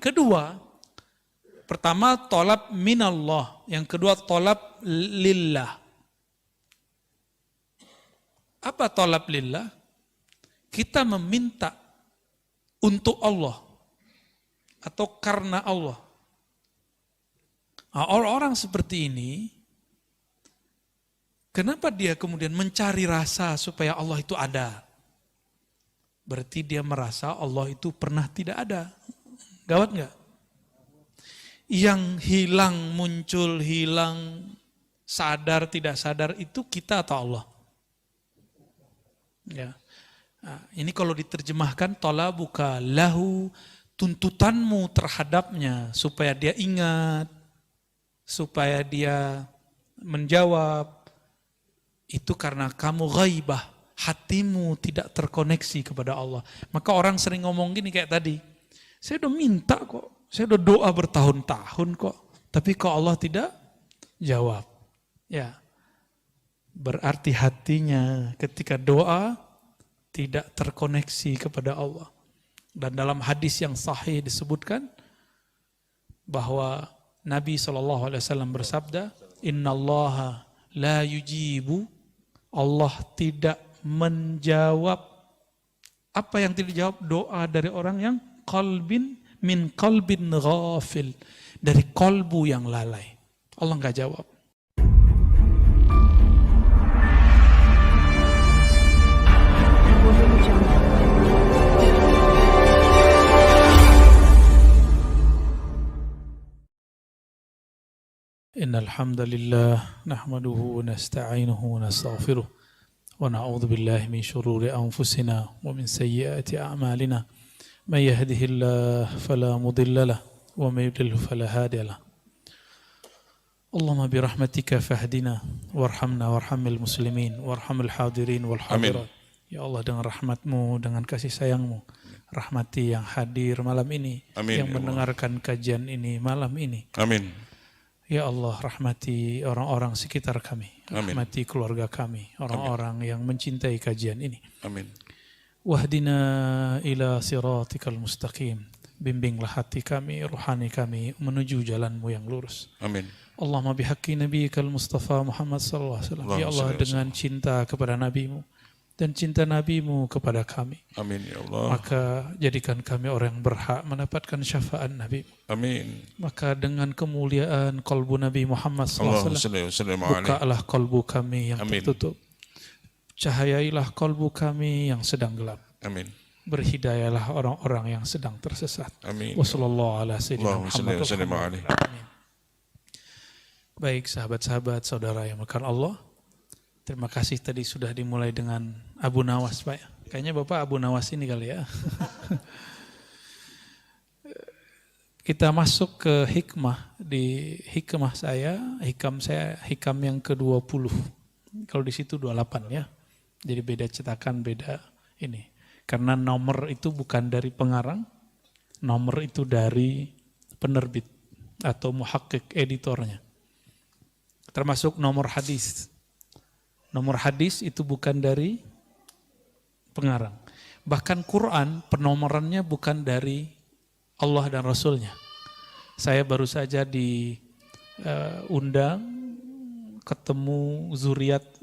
Yang kedua, pertama tolab minallah, yang kedua tolab lillah. Apa tolab lillah? Kita meminta untuk Allah atau karena Allah. Nah, orang-orang seperti ini, kenapa dia kemudian mencari rasa supaya Allah itu ada? Berarti dia merasa Allah itu pernah tidak ada. Gawat nggak? Yang hilang, muncul, hilang, sadar, tidak sadar, itu kita atau Allah? Ya. Nah, ini kalau diterjemahkan, talabuka lahu, tuntutanmu terhadapnya, supaya dia ingat, supaya dia menjawab, itu karena kamu ghaibah, hatimu tidak terkoneksi kepada Allah. Maka orang sering ngomong gini kayak tadi, saya udah minta kok, saya udah doa bertahun-tahun kok, tapi kok Allah tidak jawab. Ya, berarti hatinya ketika doa tidak terkoneksi kepada Allah. Dan dalam hadis yang sahih disebutkan bahwa Nabi SAW bersabda, Innallaha la yujibu, Allah tidak menjawab. Apa yang tidak dijawab? Doa dari orang yang min qalbin ghafil, dari kolbu yang lalai. Allah enggak jawab. Innal hamdalillah nahmaduhu wa nasta'inuhu wa nastaghfiruh wa na'udzu billahi min shururi anfusina wa min sayyiati a'malina. Man yahdihillahu fala mudilla lahu wa man yudlil fala hadiya lahu. Allahumma bi rahmatika fahdina warhamna warhamil muslimin warhamil hadirin wal hadirat. Ya Allah, dengan rahmatmu, dengan kasih sayangmu, rahmati yang hadir malam ini, yang mendengarkan kajian ini malam ini. Amin. Ya Allah, rahmati orang-orang sekitar kami, rahmati keluarga kami, orang-orang yang mencintai kajian ini. Amin. Wahdina ila siratikal mustaqim, bimbinglah hati kami, ruhani kami menuju jalanmu yang lurus. Amin. Allahumma bihaqqi nabiyikal Mustafa Muhammad sallallahu alaihi wasallam. Ya Allah, dengan cinta kepada nabimu dan cinta nabimu kepada kami. Amin ya Allah. Maka jadikan kami orang yang berhak mendapatkan syafaat Nabi. Amin. Maka dengan kemuliaan kolbu Nabi Muhammad SAW, bukalah kolbu kami yang tertutup. Cahayailah kolbu kami yang sedang gelap. Amin. Berhidayalah orang-orang yang sedang tersesat. Amin. Wassalamualaikum warahmatullahi wabarakatuh. Baik sahabat-sahabat, saudara yang melakukan Allah. Terima kasih tadi sudah dimulai dengan Abu Nawas, Pak. Kayaknya Bapak Abu Nawas ini kali ya. Kita masuk ke hikmah. Di hikmah saya, hikam yang ke-20. Kalau di situ 28 ya. Jadi beda cetakan, beda ini. Karena nomor itu bukan dari pengarang, nomor itu dari penerbit atau muhakkik editornya. Termasuk nomor hadis. Nomor hadis itu bukan dari pengarang. Bahkan Quran penomorannya bukan dari Allah dan Rasulnya. Saya baru saja diundang ketemu zuriat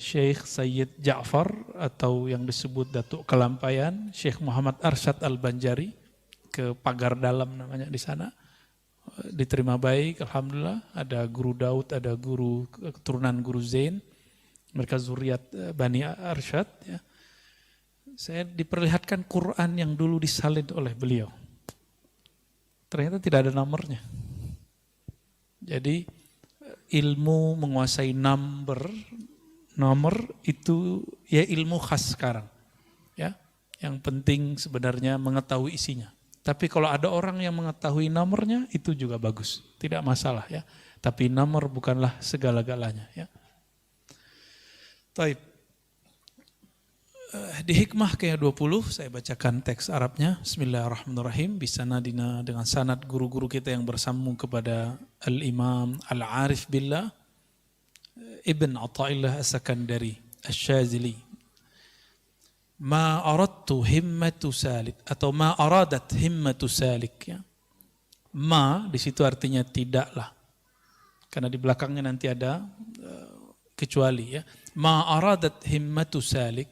Syekh Sayyid Ja'far atau yang disebut Datuk Kelampayan, Syekh Muhammad Arsyad Al-Banjari ke Pagar Dalam namanya di sana. Diterima baik, alhamdulillah. Ada Guru Daud, ada guru keturunan Guru Zain. Mereka zuriat Bani Arsyad. Ya. Saya diperlihatkan Quran yang dulu disalin oleh beliau. Ternyata tidak ada nomornya. Jadi ilmu menguasai nomor itu ya ilmu khas sekarang. Ya, yang penting sebenarnya mengetahui isinya. Tapi kalau ada orang yang mengetahui nomornya itu juga bagus, tidak masalah ya. Tapi nomor bukanlah segala-galanya ya. Taib. Di hikmah ke-20 saya bacakan teks Arabnya. Bismillahirrahmanirrahim. Bisanadina, dengan sanad guru-guru kita yang bersambung kepada Al-Imam Al-Arif Billah Ibn Athaillah As-Sakandari Asy-Syazili. Ma aradtu himmatu salik atau ma aradat himmatu salik ya. Ma di situ artinya tidaklah. Karena di belakangnya nanti ada kecuali ya. Ma aradat himmatu salik,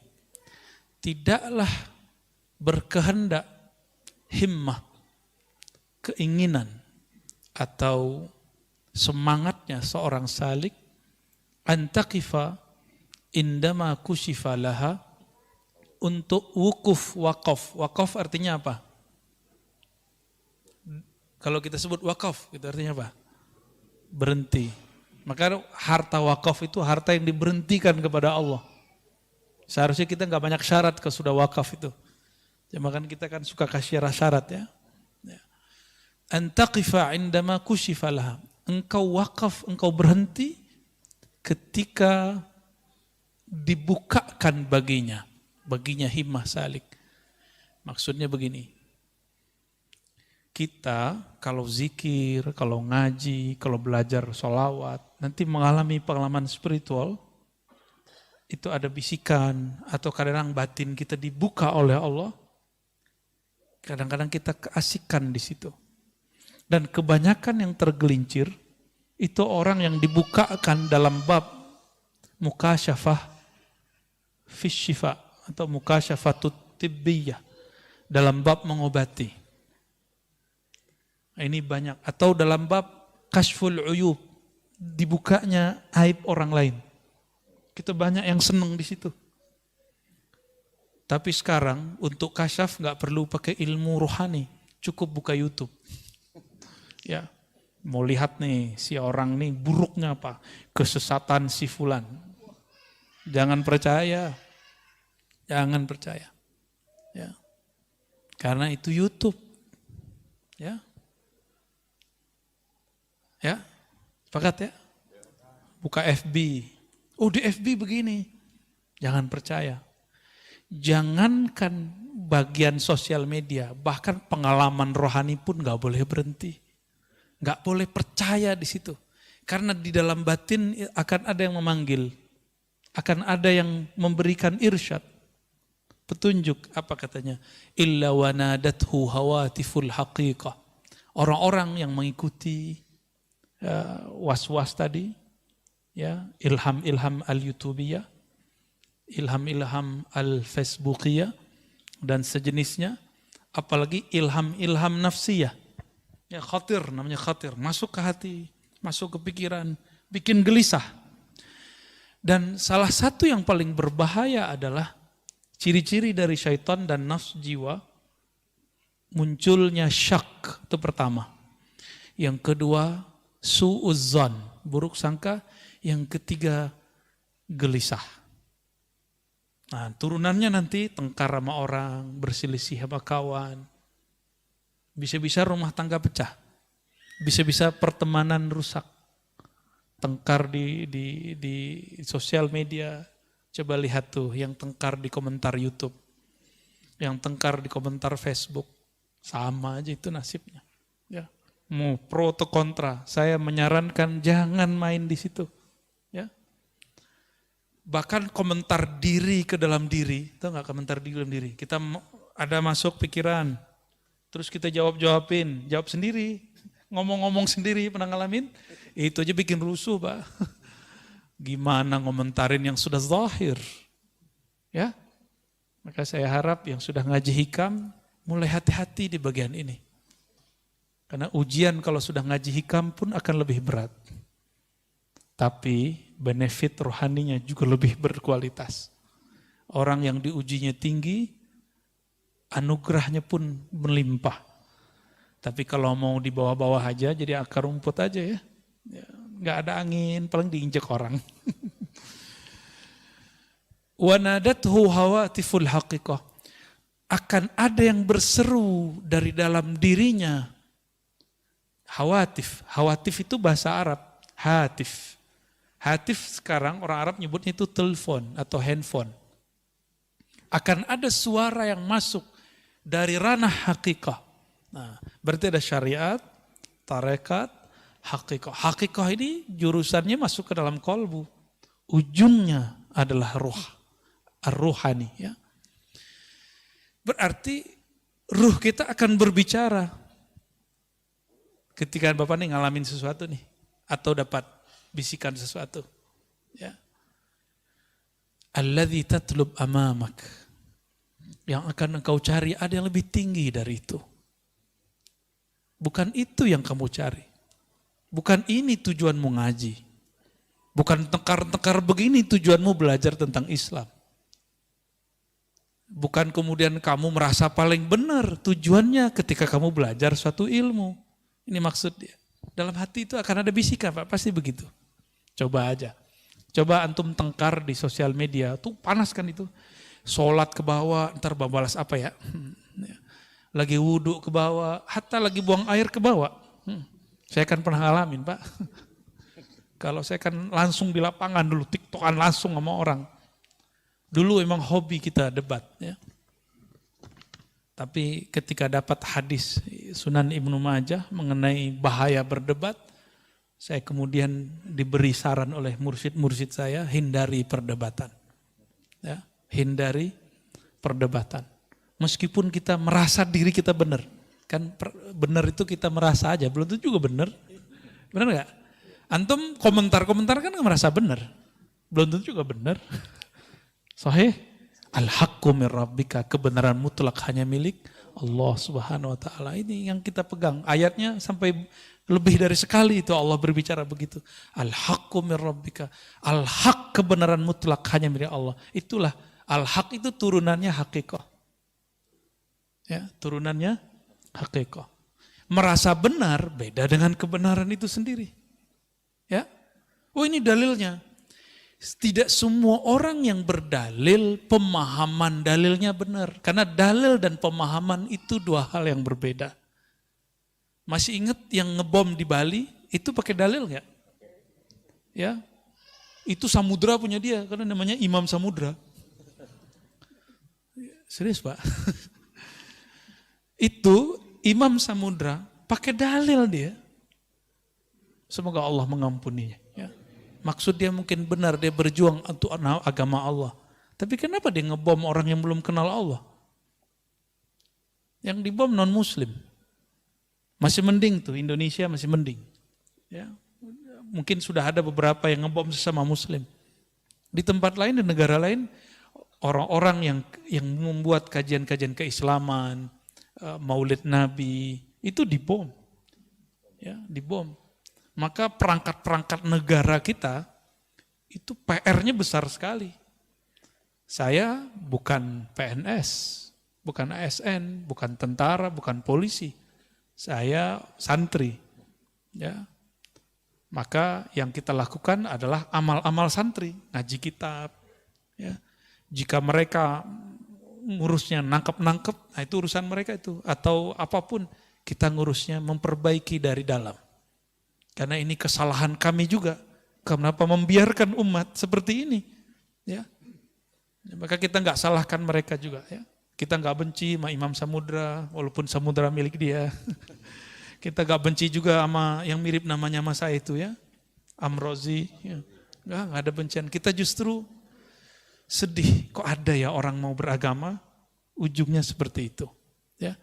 tidaklah berkehendak himmah, keinginan atau semangatnya seorang salik, antaqifa indama kushifa laha, untuk wukuf, wakaf. Wakaf artinya apa? Kalau kita sebut wakaf, itu artinya apa? Berhenti. Maka harta wakaf itu harta yang diberhentikan kepada Allah. Seharusnya kita nggak banyak syarat kalau sudah wakaf itu. Cuma kan kita kan suka kasih syarat ya. Antaqifa indama kushifa laha. Engkau wakaf, engkau berhenti ketika dibukakan baginya himmah salik. Maksudnya begini. Kita kalau zikir, kalau ngaji, kalau belajar sholawat, nanti mengalami pengalaman spiritual, itu ada bisikan atau kadang-kadang batin kita dibuka oleh Allah. Kadang-kadang kita keasikan di situ. Dan kebanyakan yang tergelincir, itu orang yang dibukakan dalam bab mukasyafah fisyifa atau mukasyafatut tibbiyah, dalam bab mengobati. Ini banyak. Atau dalam bab kashful uyub, dibukanya aib orang lain. Kita banyak yang senang di situ. Tapi sekarang untuk kasyaf nggak perlu pakai ilmu rohani, cukup buka YouTube. Ya, mau lihat nih si orang nih buruknya apa, kesesatan si fulan. Jangan percaya, jangan percaya. Ya, karena itu YouTube. Ya. Ya, sepakat ya? Buka FB. Oh di FB begini. Jangan percaya. Jangankan bagian sosial media, bahkan pengalaman rohani pun gak boleh berhenti. Gak boleh percaya di situ. Karena di dalam batin akan ada yang memanggil. Akan ada yang memberikan irsyad. Petunjuk, apa katanya? Illa wanadathu hawatiful haqiqah. Orang-orang yang mengikuti was-was tadi, ya, ilham-ilham al-YouTubiyah, ilham-ilham al-Facebookiyah dan sejenisnya, apalagi ilham-ilham nafsiyah. Ya, khatir, namanya khatir, masuk ke hati, masuk ke pikiran, bikin gelisah. Dan salah satu yang paling berbahaya adalah ciri-ciri dari syaitan dan nafsu jiwa, munculnya syak, itu pertama. Yang kedua, su'uzzan, buruk sangka. Yang ketiga, gelisah. Nah, turunannya nanti tengkar sama orang, berselisih sama kawan. Bisa-bisa rumah tangga pecah. Bisa-bisa pertemanan rusak. Tengkar di sosial media. Coba lihat tuh yang tengkar di komentar YouTube. Yang tengkar di komentar Facebook. Sama aja itu nasibnya. Ya. Mau pro atau kontra, saya menyarankan jangan main di situ. Ya. Bahkan komentar diri ke dalam diri, tahu nggak komentar diri ke dalam diri? Kita ada masuk pikiran, terus kita jawab sendiri, ngomong-ngomong sendiri, pernah ngalamin? Itu aja bikin rusuh, Pak. Gimana ngomentarin yang sudah zahir? Ya, maka saya harap yang sudah ngaji hikam mulai hati-hati di bagian ini. Karena ujian kalau sudah ngaji hikam pun akan lebih berat. Tapi benefit rohaninya juga lebih berkualitas. Orang yang diujinya tinggi, anugerahnya pun melimpah. Tapi kalau mau di bawah-bawah aja, jadi akar rumput aja ya. Nggak ada angin, paling diinjek orang. Wanadathu hawatiful haqiqah. Akan ada yang berseru dari dalam dirinya. Hawatif itu bahasa Arab, hatif. Hatif sekarang orang Arab nyebutnya itu telepon atau handphone. Akan ada suara yang masuk dari ranah hakikah. Nah, berarti ada syariat, tarekat, hakikah. Hakikah ini jurusannya masuk ke dalam kolbu. Ujungnya adalah ruh, ar-ruhani. Ya. Berarti ruh kita akan berbicara. Ketika Bapak nih ngalamin sesuatu nih, atau dapat bisikan sesuatu. Ya. Alladzi tatlub amamak. Yang akan engkau cari ada yang lebih tinggi dari itu. Bukan itu yang kamu cari. Bukan ini tujuanmu ngaji. Bukan tekar-tekar begini tujuanmu belajar tentang Islam. Bukan kemudian kamu merasa paling benar tujuannya ketika kamu belajar suatu ilmu. Ini maksud dia. Dalam hati itu akan ada bisikan, Pak, pasti begitu. Coba aja. Coba antum tengkar di sosial media, tuh panas kan itu. Sholat ke bawah, ntar balas apa ya? Lagi wudhu ke bawah, hatta lagi buang air ke bawah. Saya kan pernah ngalamin, Pak. Kalau saya kan langsung di lapangan dulu, tiktokan langsung sama orang. Dulu emang hobi kita debat. Ya. Tapi ketika dapat hadis Sunan Ibnu Majah mengenai bahaya berdebat, saya kemudian diberi saran oleh mursyid-mursyid saya, hindari perdebatan. Ya, hindari perdebatan. Meskipun kita merasa diri kita benar. Kan benar itu kita merasa aja, belum tentu juga benar. Benar gak? Antum komentar-komentar kan merasa benar. Belum tentu juga benar. Sahih? Al-haqqu min rabbika, kebenaran mutlak hanya milik Allah Subhanahu wa taala. Ini yang kita pegang. Ayatnya sampai lebih dari sekali itu Allah berbicara begitu. Al-haqqu min rabbika. Al-haq, kebenaran mutlak hanya milik Allah. Itulah al-haq, itu turunannya hakikah. Ya, turunannya hakikah. Merasa benar beda dengan kebenaran itu sendiri. Ya. Oh, ini dalilnya. Tidak semua orang yang berdalil, pemahaman dalilnya benar. Karena dalil dan pemahaman itu dua hal yang berbeda. Masih ingat yang ngebom di Bali, itu pakai dalil nggak? Ya, itu Samudra punya dia, karena namanya Imam Samudra. Serius, Pak? Itu Imam Samudra pakai dalil dia. Semoga Allah mengampuninya. Ya. Maksud dia mungkin benar, dia berjuang untuk agama Allah. Tapi kenapa dia ngebom orang yang belum kenal Allah? Yang dibom non-muslim. Masih mending tuh, Indonesia masih mending. Ya. Mungkin sudah ada beberapa yang ngebom sesama muslim. Di tempat lain, di negara lain, orang-orang yang membuat kajian-kajian keislaman, maulid Nabi, itu dibom. Ya, dibom. Maka perangkat-perangkat negara kita itu PR-nya besar sekali. Saya bukan PNS, bukan ASN, bukan tentara, bukan polisi. Saya santri. Ya. Maka yang kita lakukan adalah amal-amal santri, ngaji kitab. Ya. Jika mereka ngurusnya nangkep-nangkep, nah itu urusan mereka itu. Atau apapun, kita ngurusnya memperbaiki dari dalam. Karena ini kesalahan kami juga. Kenapa membiarkan umat seperti ini? Ya. Maka kita nggak salahkan mereka juga. Ya. Kita nggak benci sama Imam Samudra, walaupun Samudra milik dia. Kita nggak benci juga sama yang mirip namanya sama saya itu ya, Amrozi. Ya. Nggak ada bencian. Kita justru sedih. Kok ada ya orang mau beragama, ujungnya seperti itu. Ya.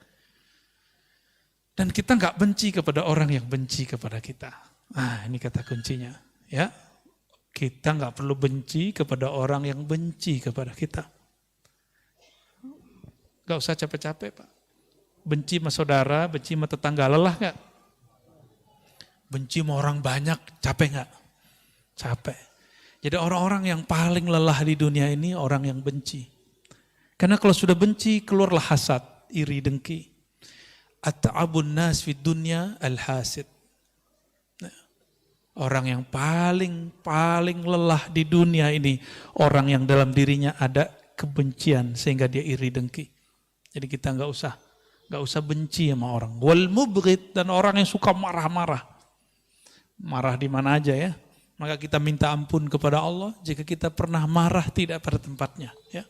Dan kita nggak benci kepada orang yang benci kepada kita. Ah, ini kata kuncinya. Ya, kita nggak perlu benci kepada orang yang benci kepada kita. Nggak usah capek-capek, Pak. Benci sama saudara, benci sama tetangga, lelah nggak? Benci sama orang banyak, capek nggak? Capek. Jadi orang-orang yang paling lelah di dunia ini orang yang benci. Karena kalau sudah benci, keluarlah hasad, iri, dengki. At'abun nas fid dunya al-hasid. Orang yang paling lelah di dunia ini orang yang dalam dirinya ada kebencian sehingga dia iri dengki. Jadi kita nggak usah benci sama orang. Wal mubghid, dan orang yang suka marah-marah. Marah di mana aja ya. Maka kita minta ampun kepada Allah jika kita pernah marah tidak pada tempatnya, ya.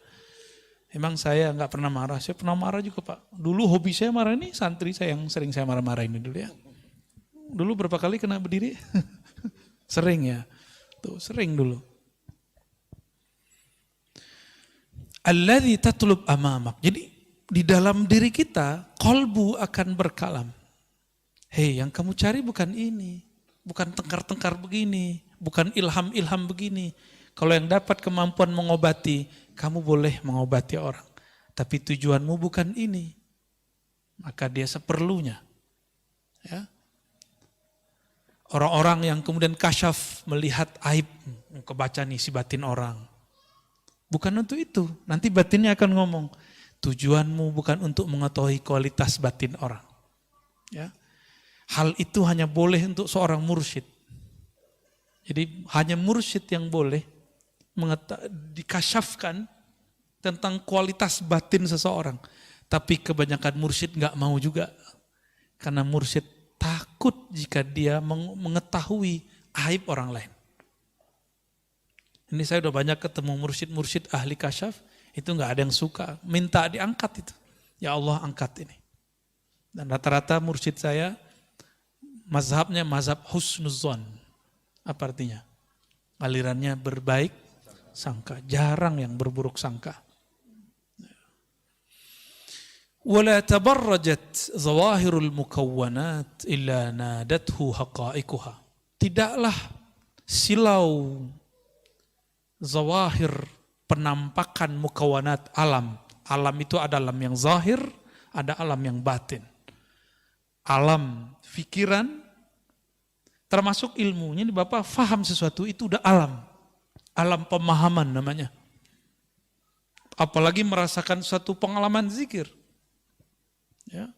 Emang saya nggak pernah marah, saya pernah marah juga, Pak. Dulu hobi saya marah, ini santri saya yang sering saya marah-marah ini dulu ya. Dulu berapa kali kena berdiri? Sering ya, tuh sering dulu. Alladzi tatlub amamak. Jadi di dalam diri kita, qalbu akan berkalam. Hei, yang kamu cari bukan ini, bukan tengkar-tengkar begini, bukan ilham-ilham begini. Kalau yang dapat kemampuan mengobati, kamu boleh mengobati orang. Tapi tujuanmu bukan ini. Maka dia seperlunya. Ya. Orang-orang yang kemudian kasyaf melihat aib, kebaca nih si batin orang. Bukan untuk itu. Nanti batinnya akan ngomong, tujuanmu bukan untuk mengetahui kualitas batin orang. Ya. Hal itu hanya boleh untuk seorang mursyid. Jadi hanya mursyid yang boleh dikasyafkan tentang kualitas batin seseorang. Tapi kebanyakan mursyid gak mau juga. Karena mursyid takut jika dia mengetahui aib orang lain. Ini saya udah banyak ketemu mursyid-mursyid ahli kasyaf, itu gak ada yang suka. Minta diangkat itu. Ya Allah angkat ini. Dan rata-rata mursyid saya, mazhabnya mazhab husnuzon. Apa artinya? Alirannya berbaik sangka, jarang yang berburuk sangka. Wala tabarrajat zawahirul mukawwanat illa nadathu haqa'iquha. Tidaklah silau zawahir penampakan mukawwanat alam. Alam itu ada alam yang zahir, ada alam yang batin. Alam pikiran termasuk ilmunya, Bapak faham sesuatu itu udah alam. Alam pemahaman namanya. Apalagi merasakan suatu pengalaman zikir. Ya.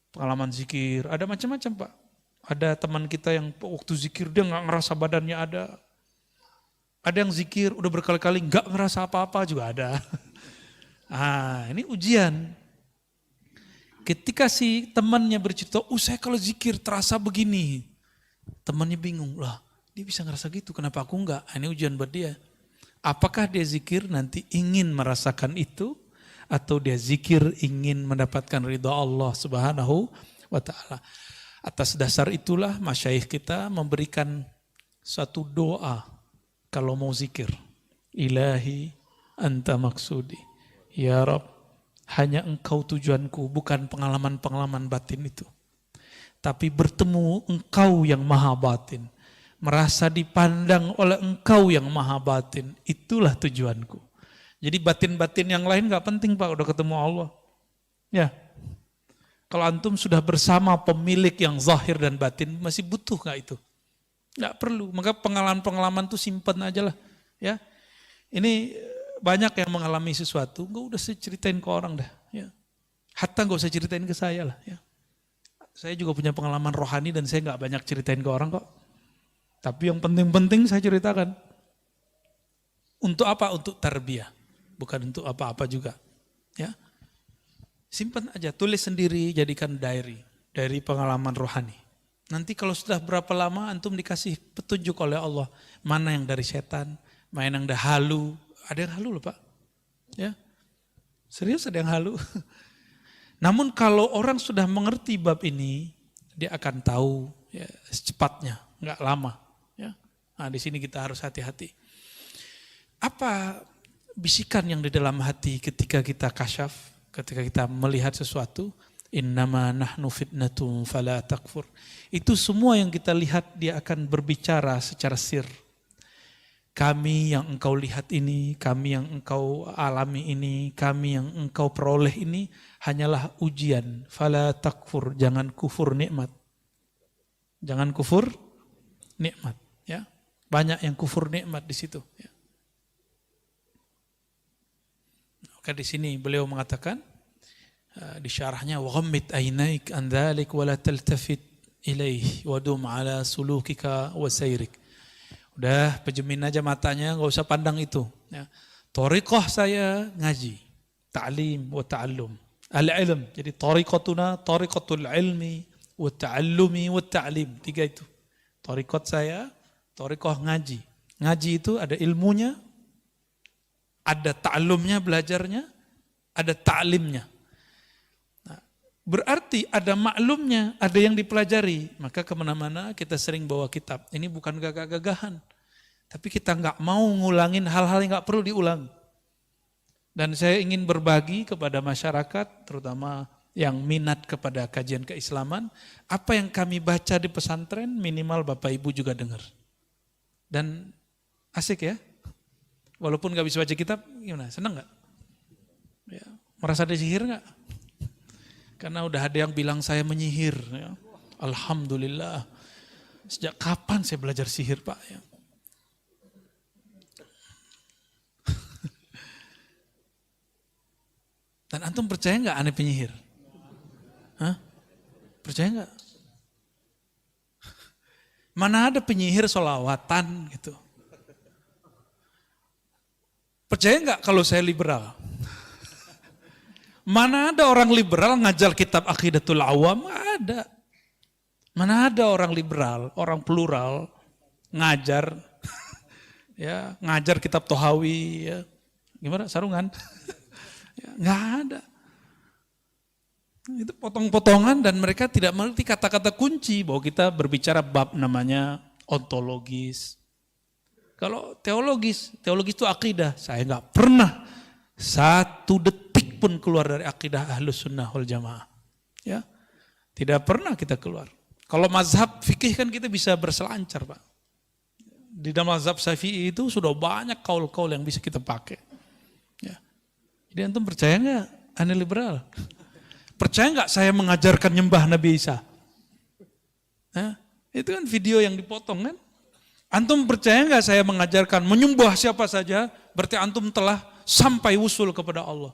Pengalaman zikir, ada macam-macam Pak. Ada teman kita yang waktu zikir dia nggak ngerasa badannya ada. Ada yang zikir udah berkali-kali nggak ngerasa apa-apa juga ada. Ini ujian. Ketika si temannya bercerita, saya kalau zikir terasa begini. Temannya bingung, lah dia bisa ngerasa gitu, kenapa aku enggak? Ini ujian buat dia. Apakah dia zikir nanti ingin merasakan itu? Atau dia zikir ingin mendapatkan ridha Allah Subhanahu wa ta'ala. Atas dasar itulah masyayikh kita memberikan satu doa kalau mau zikir. Ilahi anta maksudi. Ya Rabb, hanya engkau tujuanku, bukan pengalaman-pengalaman batin itu. Tapi bertemu engkau yang maha batin. Merasa dipandang oleh engkau yang maha batin. Itulah tujuanku. Jadi batin-batin yang lain gak penting Pak, udah ketemu Allah. Ya. Kalau antum sudah bersama pemilik yang zahir dan batin, masih butuh gak itu? Gak perlu. Maka pengalaman-pengalaman itu simpen aja lah. Ya. Ini banyak yang mengalami sesuatu, gak udah saya ceritain ke orang dah. Ya. Hatta gak usah ceritain ke saya lah. Ya. Saya juga punya pengalaman rohani dan saya gak banyak ceritain ke orang kok. Tapi yang penting-penting saya ceritakan. Untuk apa? Untuk tarbiyah. Bukan untuk apa-apa juga. Ya. Simpan aja, tulis sendiri, jadikan diary. Diary pengalaman rohani. Nanti kalau sudah berapa lama antum dikasih petunjuk oleh Allah. Mana yang dari setan, mana yang dah halu. Ada yang halu loh Pak. Ya. Serius ada yang halu. Namun kalau orang sudah mengerti bab ini, dia akan tahu ya, secepatnya, nggak lama. Ya. Nah, di sini kita harus hati-hati. Apa bisikan yang di dalam hati ketika kita kasyaf, ketika kita melihat sesuatu? Innama nahnu fitnatun fala takfur. Itu semua yang kita lihat dia akan berbicara secara sir. Kami yang engkau lihat ini, kami yang engkau alami ini, kami yang engkau peroleh ini hanyalah ujian. Fala takfur, jangan kufur nikmat. Jangan kufur nikmat. Ya, banyak yang kufur nikmat di situ. Ya. Maka di sini beliau mengatakan di syarahnya wa ghammid aynaik an dzalik wa la taltafit ilaih wa dum ala sulukika wa sayrik. Udah pejemin aja matanya, enggak usah pandang itu, ya. Thariqah saya ngaji, ta'lim wa ta'allum. Al-ilm. Jadi thariqatuna thariqatul ilmi wa ta'allumi wa ta'lim. Tiga itu. Thariqat saya, thariqah ngaji. Ngaji itu ada ilmunya, ada ta'allumnya, belajarnya, ada ta'limnya. Nah, berarti ada maklumnya, ada yang dipelajari. Maka kemana-mana kita sering bawa kitab. Ini bukan gagah-gagahan. Tapi kita nggak mau ngulangin hal-hal yang nggak perlu diulang. Dan saya ingin berbagi kepada masyarakat, terutama yang minat kepada kajian keislaman, apa yang kami baca di pesantren minimal Bapak Ibu juga dengar. Dan asik ya, walaupun gak bisa baca kitab, gimana, senang gak? Ya, merasa disihir gak? Karena udah ada yang bilang saya menyihir. Ya. Alhamdulillah, sejak kapan saya belajar sihir Pak? Ya. Dan antum percaya gak aneh penyihir? Hah? Percaya nggak? Mana ada penyihir sholawatan gitu? Percaya nggak kalau saya liberal? Mana ada orang liberal ngajar kitab Aqidatul Awam? Nggak ada. Mana ada orang liberal, orang plural ngajar, ya ngajar kitab Tohawi, ya gimana sarungan? Ya, nggak ada. Itu potong-potongan dan mereka tidak mengerti kata-kata kunci bahwa kita berbicara bab namanya ontologis. Kalau teologis itu akidah. Saya nggak pernah satu detik pun keluar dari akidah Ahlus Sunnah wal Jamaah. Ya, tidak pernah kita keluar. Kalau mazhab fikih kan kita bisa berselancar Pak. Di dalam mazhab Syafi'i itu sudah banyak kaul-kaul yang bisa kita pakai. Ya. Jadi antum percaya nggak aneh liberal? Percaya nggak saya mengajarkan nyembah Nabi Isa? Nah, itu kan video yang dipotong kan? Antum percaya nggak saya mengajarkan menyembah siapa saja? Berarti antum telah sampai wusul kepada Allah.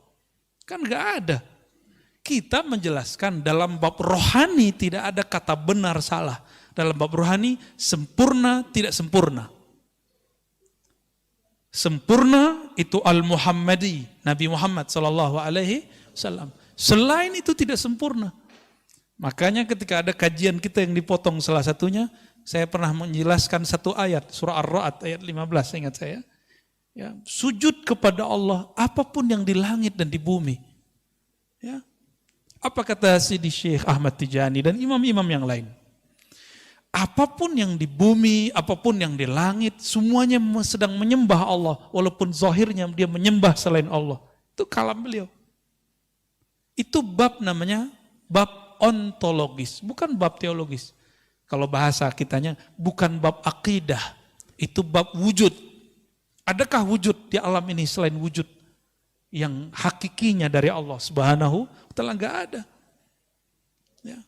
Kan nggak ada. Kita menjelaskan dalam bab rohani tidak ada kata benar salah. Dalam bab rohani sempurna tidak sempurna. Sempurna itu al-Muhammadi, Nabi Muhammad sallallahu alaihi wasallam. Selain itu tidak sempurna. Makanya ketika ada kajian kita yang dipotong salah satunya, saya pernah menjelaskan satu ayat, surah Ar-Ra'd ayat 15, ingat saya. Ya, sujud kepada Allah apapun yang di langit dan di bumi. Ya. Apa kata Sidi Syekh Ahmad Tijani dan imam-imam yang lain? Apapun yang di bumi, apapun yang di langit, semuanya sedang menyembah Allah. Walaupun zahirnya dia menyembah selain Allah. Itu kalam beliau. Itu bab namanya bab ontologis, bukan bab teologis. Kalau bahasa kitanya bukan bab akidah, itu bab wujud. Adakah wujud di alam ini selain wujud yang hakikinya dari Allah Subhanahu wa Ta'ala? Enggak ada. Ya.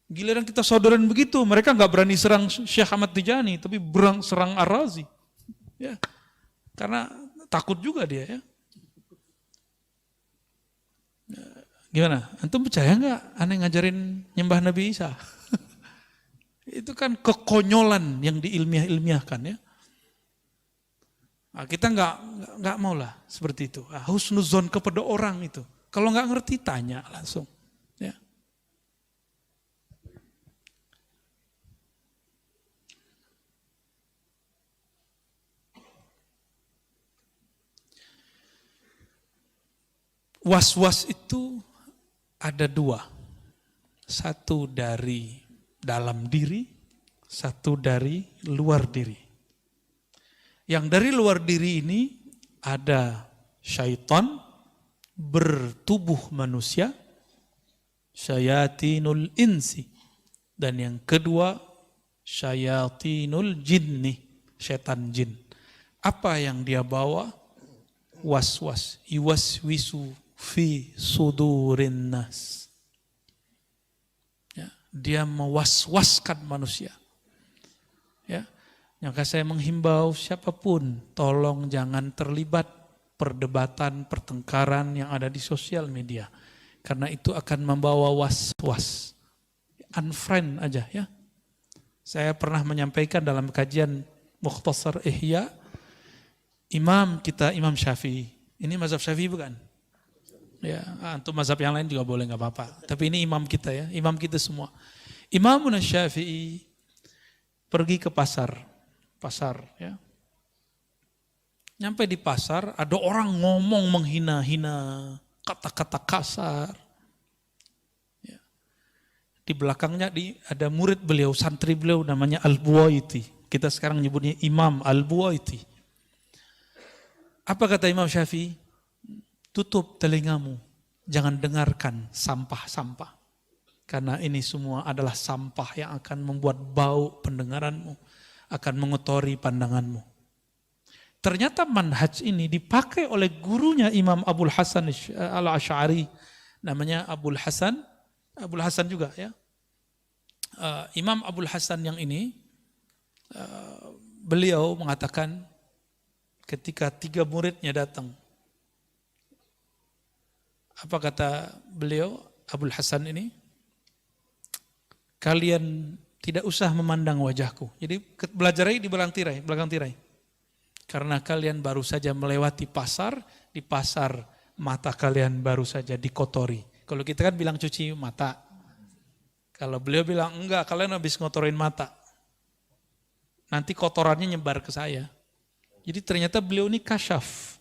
Giliran kita saudaraan begitu, mereka enggak berani serang Syekh Ahmad Tijani, tapi berang serang Ar-Razi. Ya. Karena takut juga dia ya. Gimana? Antum percaya nggak aneh ngajarin nyembah Nabi Isa? Itu kan kekonyolan yang diilmiah-ilmiahkan ya. Nah, kita nggak mau lah seperti itu. Husnuzon kepada orang itu. Kalau nggak ngerti tanya langsung. Ya. Was-was itu ada dua, satu dari dalam diri, satu dari luar diri. Yang dari luar diri ini ada syaitan bertubuh manusia, syayatinul insi. Dan yang kedua, syayatinul jinni, setan jin. Apa yang dia bawa? Was-was, yuwaswisu fi sudurin nas. Ya, dia mewaswaskan manusia. Ya, maka saya menghimbau siapapun, tolong jangan terlibat perdebatan, pertengkaran yang ada di sosial media. Karena itu akan membawa was-was. Unfriend aja ya. Saya pernah menyampaikan dalam kajian Mukhtasar Ihya, imam kita Imam Syafi'i. Ini mazhab Syafi'i bukan? Ya, untuk mazhab yang lain juga boleh nggak apa-apa. Tapi ini imam kita ya, imam kita semua. Imam Syafi'i pergi ke pasar ya. Nyampe di pasar, ada orang ngomong menghina-hina, kata-kata kasar. Ya. Di belakangnya ada murid beliau, santri beliau namanya Al-Buwaiti. Kita sekarang nyebutnya Imam Al-Buwaiti. Apa kata Imam Syafi'i? Tutup telingamu, jangan dengarkan sampah-sampah. Karena ini semua adalah sampah yang akan membuat bau pendengaranmu, akan mengotori pandanganmu. Ternyata manhaj ini dipakai oleh gurunya Imam Abul Hasan al-Asy'ari, namanya Abul Hasan juga ya. Imam Abul Hasan yang ini, beliau mengatakan ketika 3 muridnya datang, apa kata beliau Abul Hasan ini? Kalian tidak usah memandang wajahku. Jadi belajarnya di belakang tirai. Karena kalian baru saja melewati pasar, di pasar mata kalian baru saja dikotori. Kalau kita kan bilang cuci mata. Kalau beliau bilang enggak, kalian habis ngotorin mata. Nanti kotorannya nyebar ke saya. Jadi ternyata beliau ini kasyaf.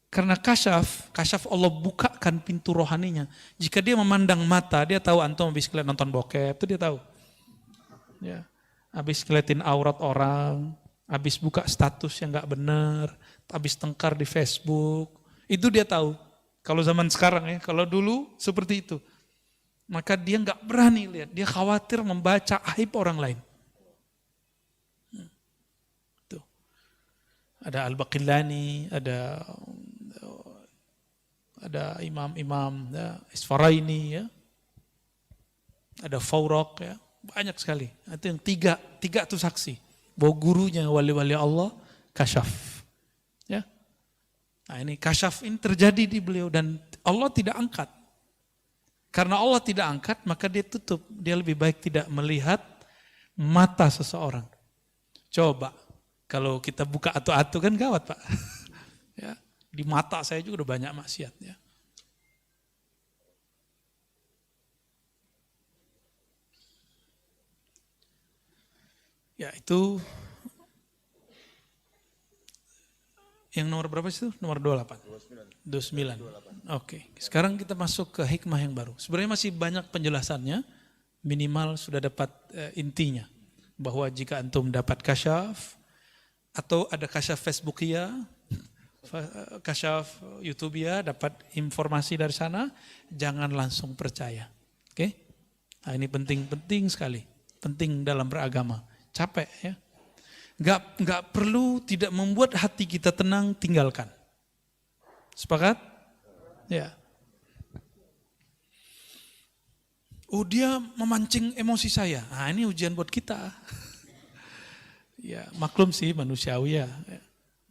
Karena kasyaf Allah bukakan pintu rohaninya. Jika dia memandang mata, dia tahu antum habis kalian nonton bokep, itu dia tahu. Ya, habis ngeliatin aurat orang, habis buka status yang nggak benar, habis tengkar di Facebook, itu dia tahu. Kalau zaman sekarang ya, kalau dulu seperti itu. Maka dia nggak berani lihat, dia khawatir membaca aib orang lain. Tuh. Ada Al-Baqillani, ada imam-imam ya, Isfaraini ya. Ada Fawraq ya, banyak sekali. Itu yang tiga itu saksi. Bahwa gurunya wali-wali Allah kasyaf. Ya. Nah ini kasyaf ini terjadi di beliau dan Allah tidak angkat. Karena Allah tidak angkat maka dia tutup. Dia lebih baik tidak melihat mata seseorang. Coba kalau kita buka atu-atu kan gawat Pak. Ya. Di mata saya juga udah banyak maksiat ya. Ya itu yang nomor berapa sih itu? Nomor 28. 29. Oke. Sekarang kita masuk ke hikmah yang baru. Sebenarnya masih banyak penjelasannya. Minimal sudah dapat intinya. Bahwa jika antum dapat kasyaf atau ada kasyaf Facebookia, kasyaf YouTubea, dapat informasi dari sana, jangan langsung percaya. Oke? Nah, ini penting sekali. Penting dalam beragama. Capek ya. Enggak perlu, tidak membuat hati kita tenang, tinggalkan. Sepakat? Ya. Oh dia memancing emosi saya. Nah ini ujian buat kita. Ya maklum sih manusiawi ya.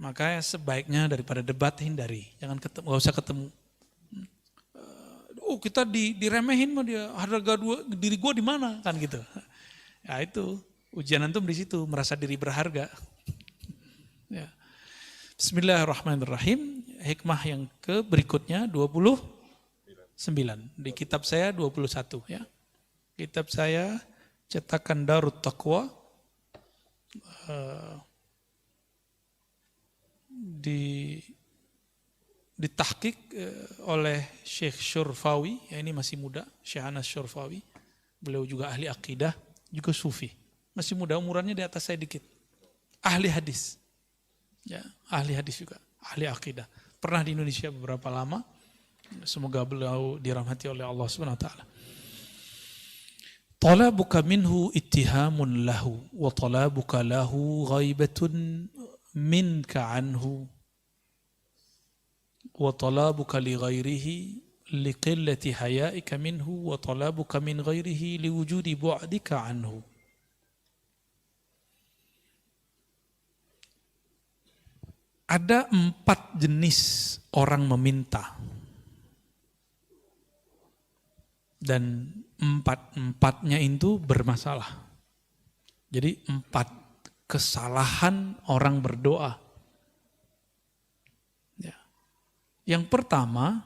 Makanya sebaiknya daripada debat hindari. Jangan ketemu, gak usah ketemu. Oh kita diremehin mah dia, harga diri gue di mana kan gitu. Ya itu. Ujian antum di situ, merasa diri berharga. Ya. Bismillahirrahmanirrahim. Hikmah yang berikutnya 29. Di kitab saya 21 ya. Kitab saya cetakan Darut Taqwa ditahqiq oleh Syekh Syurfawi, ya ini masih muda, Syekh Anas Syurfawi. Beliau juga ahli akidah, juga sufi. Masih muda, umurannya di atas saya dikit. Ahli hadis. Ya, ahli hadis juga, ahli akidah. Pernah di Indonesia beberapa lama. Semoga beliau dirahmati oleh Allah Subhanahu wa taala. Talabuka minhu ittihamun lahu wa talabuka lahu ghaibatun minka anhu wa talabuka li ghairihi liqillati hayaika minhu wa talabuka min ghairihi liwujudi bu'dika anhu. Ada 4 jenis orang meminta. Dan 4-4-nya itu bermasalah. Jadi 4 kesalahan orang berdoa. Ya. Yang pertama,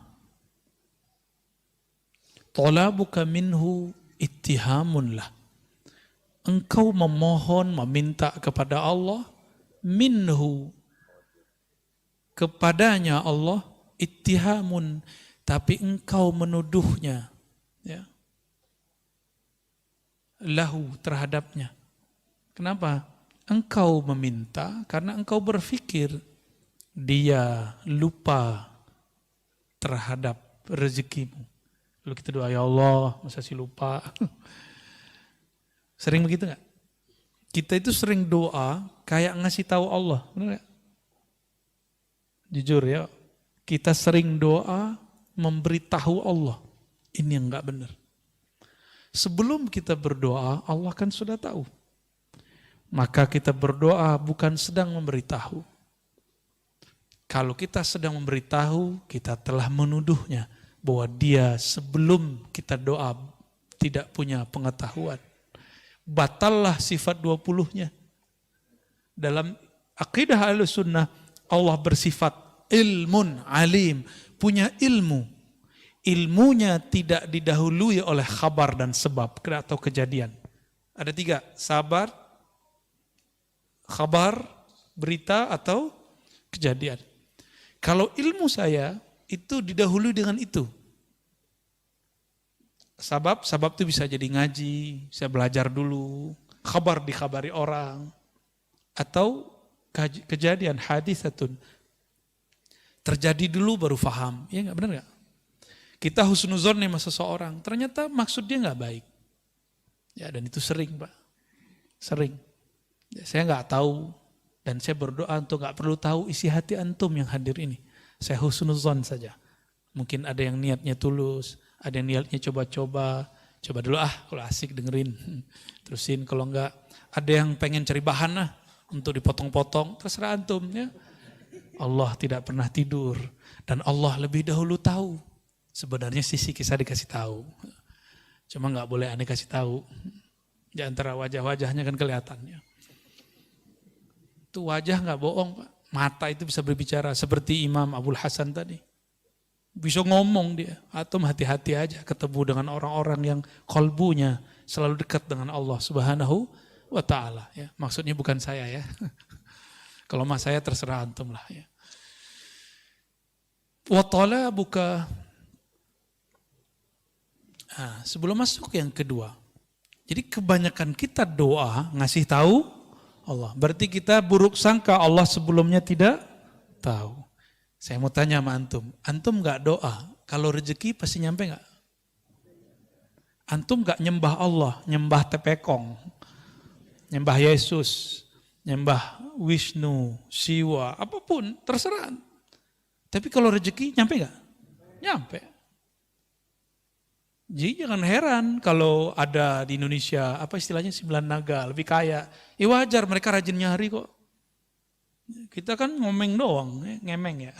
talabuka minhu ittihamun lah. Engkau memohon, meminta kepada Allah, minhu, kepadanya Allah, ittihamun, tapi engkau menuduhnya, ya, lahu, terhadapnya. Kenapa? Engkau meminta karena engkau berpikir dia lupa terhadap rezekimu. Lalu kita doa, ya Allah, masa sih lupa. Sering begitu nggak? Kita itu sering doa kayak ngasih tahu Allah, benar nggak? Jujur ya, kita sering doa memberitahu Allah. Ini yang nggak benar. Sebelum kita berdoa, Allah kan sudah tahu. Maka kita berdoa bukan sedang memberitahu. Kalau kita sedang memberitahu, kita telah menuduhnya bahwa dia sebelum kita doa tidak punya pengetahuan. Batallah sifat 20-nya. Dalam akidah Ahlussunnah, Allah bersifat ilmun alim, punya ilmu. Ilmunya tidak didahului oleh khabar dan sebab atau kejadian. Ada 3, sabar, khabar, berita atau kejadian. Kalau ilmu saya itu didahului dengan itu. Sabab itu bisa jadi ngaji, saya belajar dulu, khabar dikhabari orang, atau kejadian hadisatun. Terjadi dulu baru faham, ya nggak, benar nggak? Kita husnuzon nih sama seseorang, ternyata maksud dia nggak baik. Ya, dan itu sering, Pak, sering. Ya, saya nggak tahu dan saya berdoa untuk nggak perlu tahu isi hati antum yang hadir ini. Saya husnuzon saja. Mungkin ada yang niatnya tulus, ada yang niatnya coba dulu kalau asik dengerin, terusin kalau enggak. Ada yang pengen cari bahan untuk dipotong-potong, terserah antum ya. Allah tidak pernah tidur dan Allah lebih dahulu tahu. Sebenarnya sisi kisah dikasih tahu, cuma nggak boleh aneh kasih tahu. Di antara wajah-wajahnya kan kelihatannya. Itu wajah nggak bohong, Pak. Mata itu bisa berbicara seperti Imam Abul Hasan tadi. Bisa ngomong dia. Atau hati-hati aja ketemu dengan orang-orang yang kolbunya selalu dekat dengan Allah Subhanahu wa ta'ala. Ya. Maksudnya bukan saya ya. Kalau mas saya terserah antum lah ya. Wa talabuka. Sebelum masuk yang kedua. Jadi kebanyakan kita doa ngasih tahu Allah. Berarti kita buruk sangka Allah sebelumnya tidak tahu. Saya mau tanya sama antum gak doa, kalau rezeki pasti nyampe gak? Antum gak nyembah Allah, nyembah tepekong, nyembah Yesus, nyembah Wisnu, Siwa, apapun, terserah. Tapi kalau rezeki nyampe gak? Nyampe. Jadi jangan heran kalau ada di Indonesia, apa istilahnya 9 naga, lebih kaya. Ya wajar, mereka rajin nyari kok. Kita kan ngomeng doang, ngemeng ya.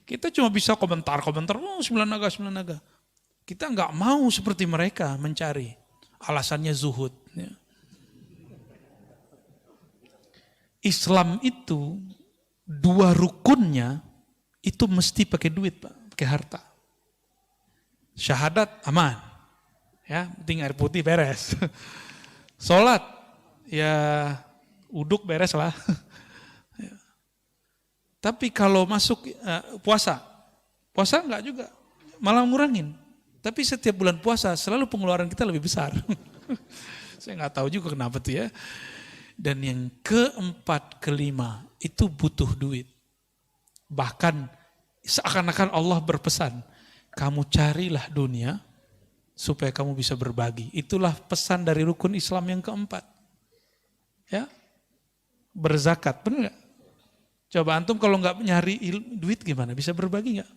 Kita cuma bisa komentar, oh 9 naga. Kita nggak mau seperti mereka mencari. Alasannya zuhud. Ya. Islam itu 2 rukunnya itu mesti pakai duit, Pak, pakai harta. Syahadat aman, ya, penting air putih beres. Sholat, ya uduk beres lah. Tapi kalau masuk puasa enggak juga, malah ngurangin. Tapi setiap bulan puasa selalu pengeluaran kita lebih besar. Saya nggak tahu juga kenapa tuh ya. Dan yang keempat, kelima itu butuh duit. Bahkan seakan-akan Allah berpesan, kamu carilah dunia supaya kamu bisa berbagi. Itulah pesan dari rukun Islam yang keempat. Ya, berzakat, benar nggak? Coba antum kalau nggak nyari duit gimana? Bisa berbagi nggak?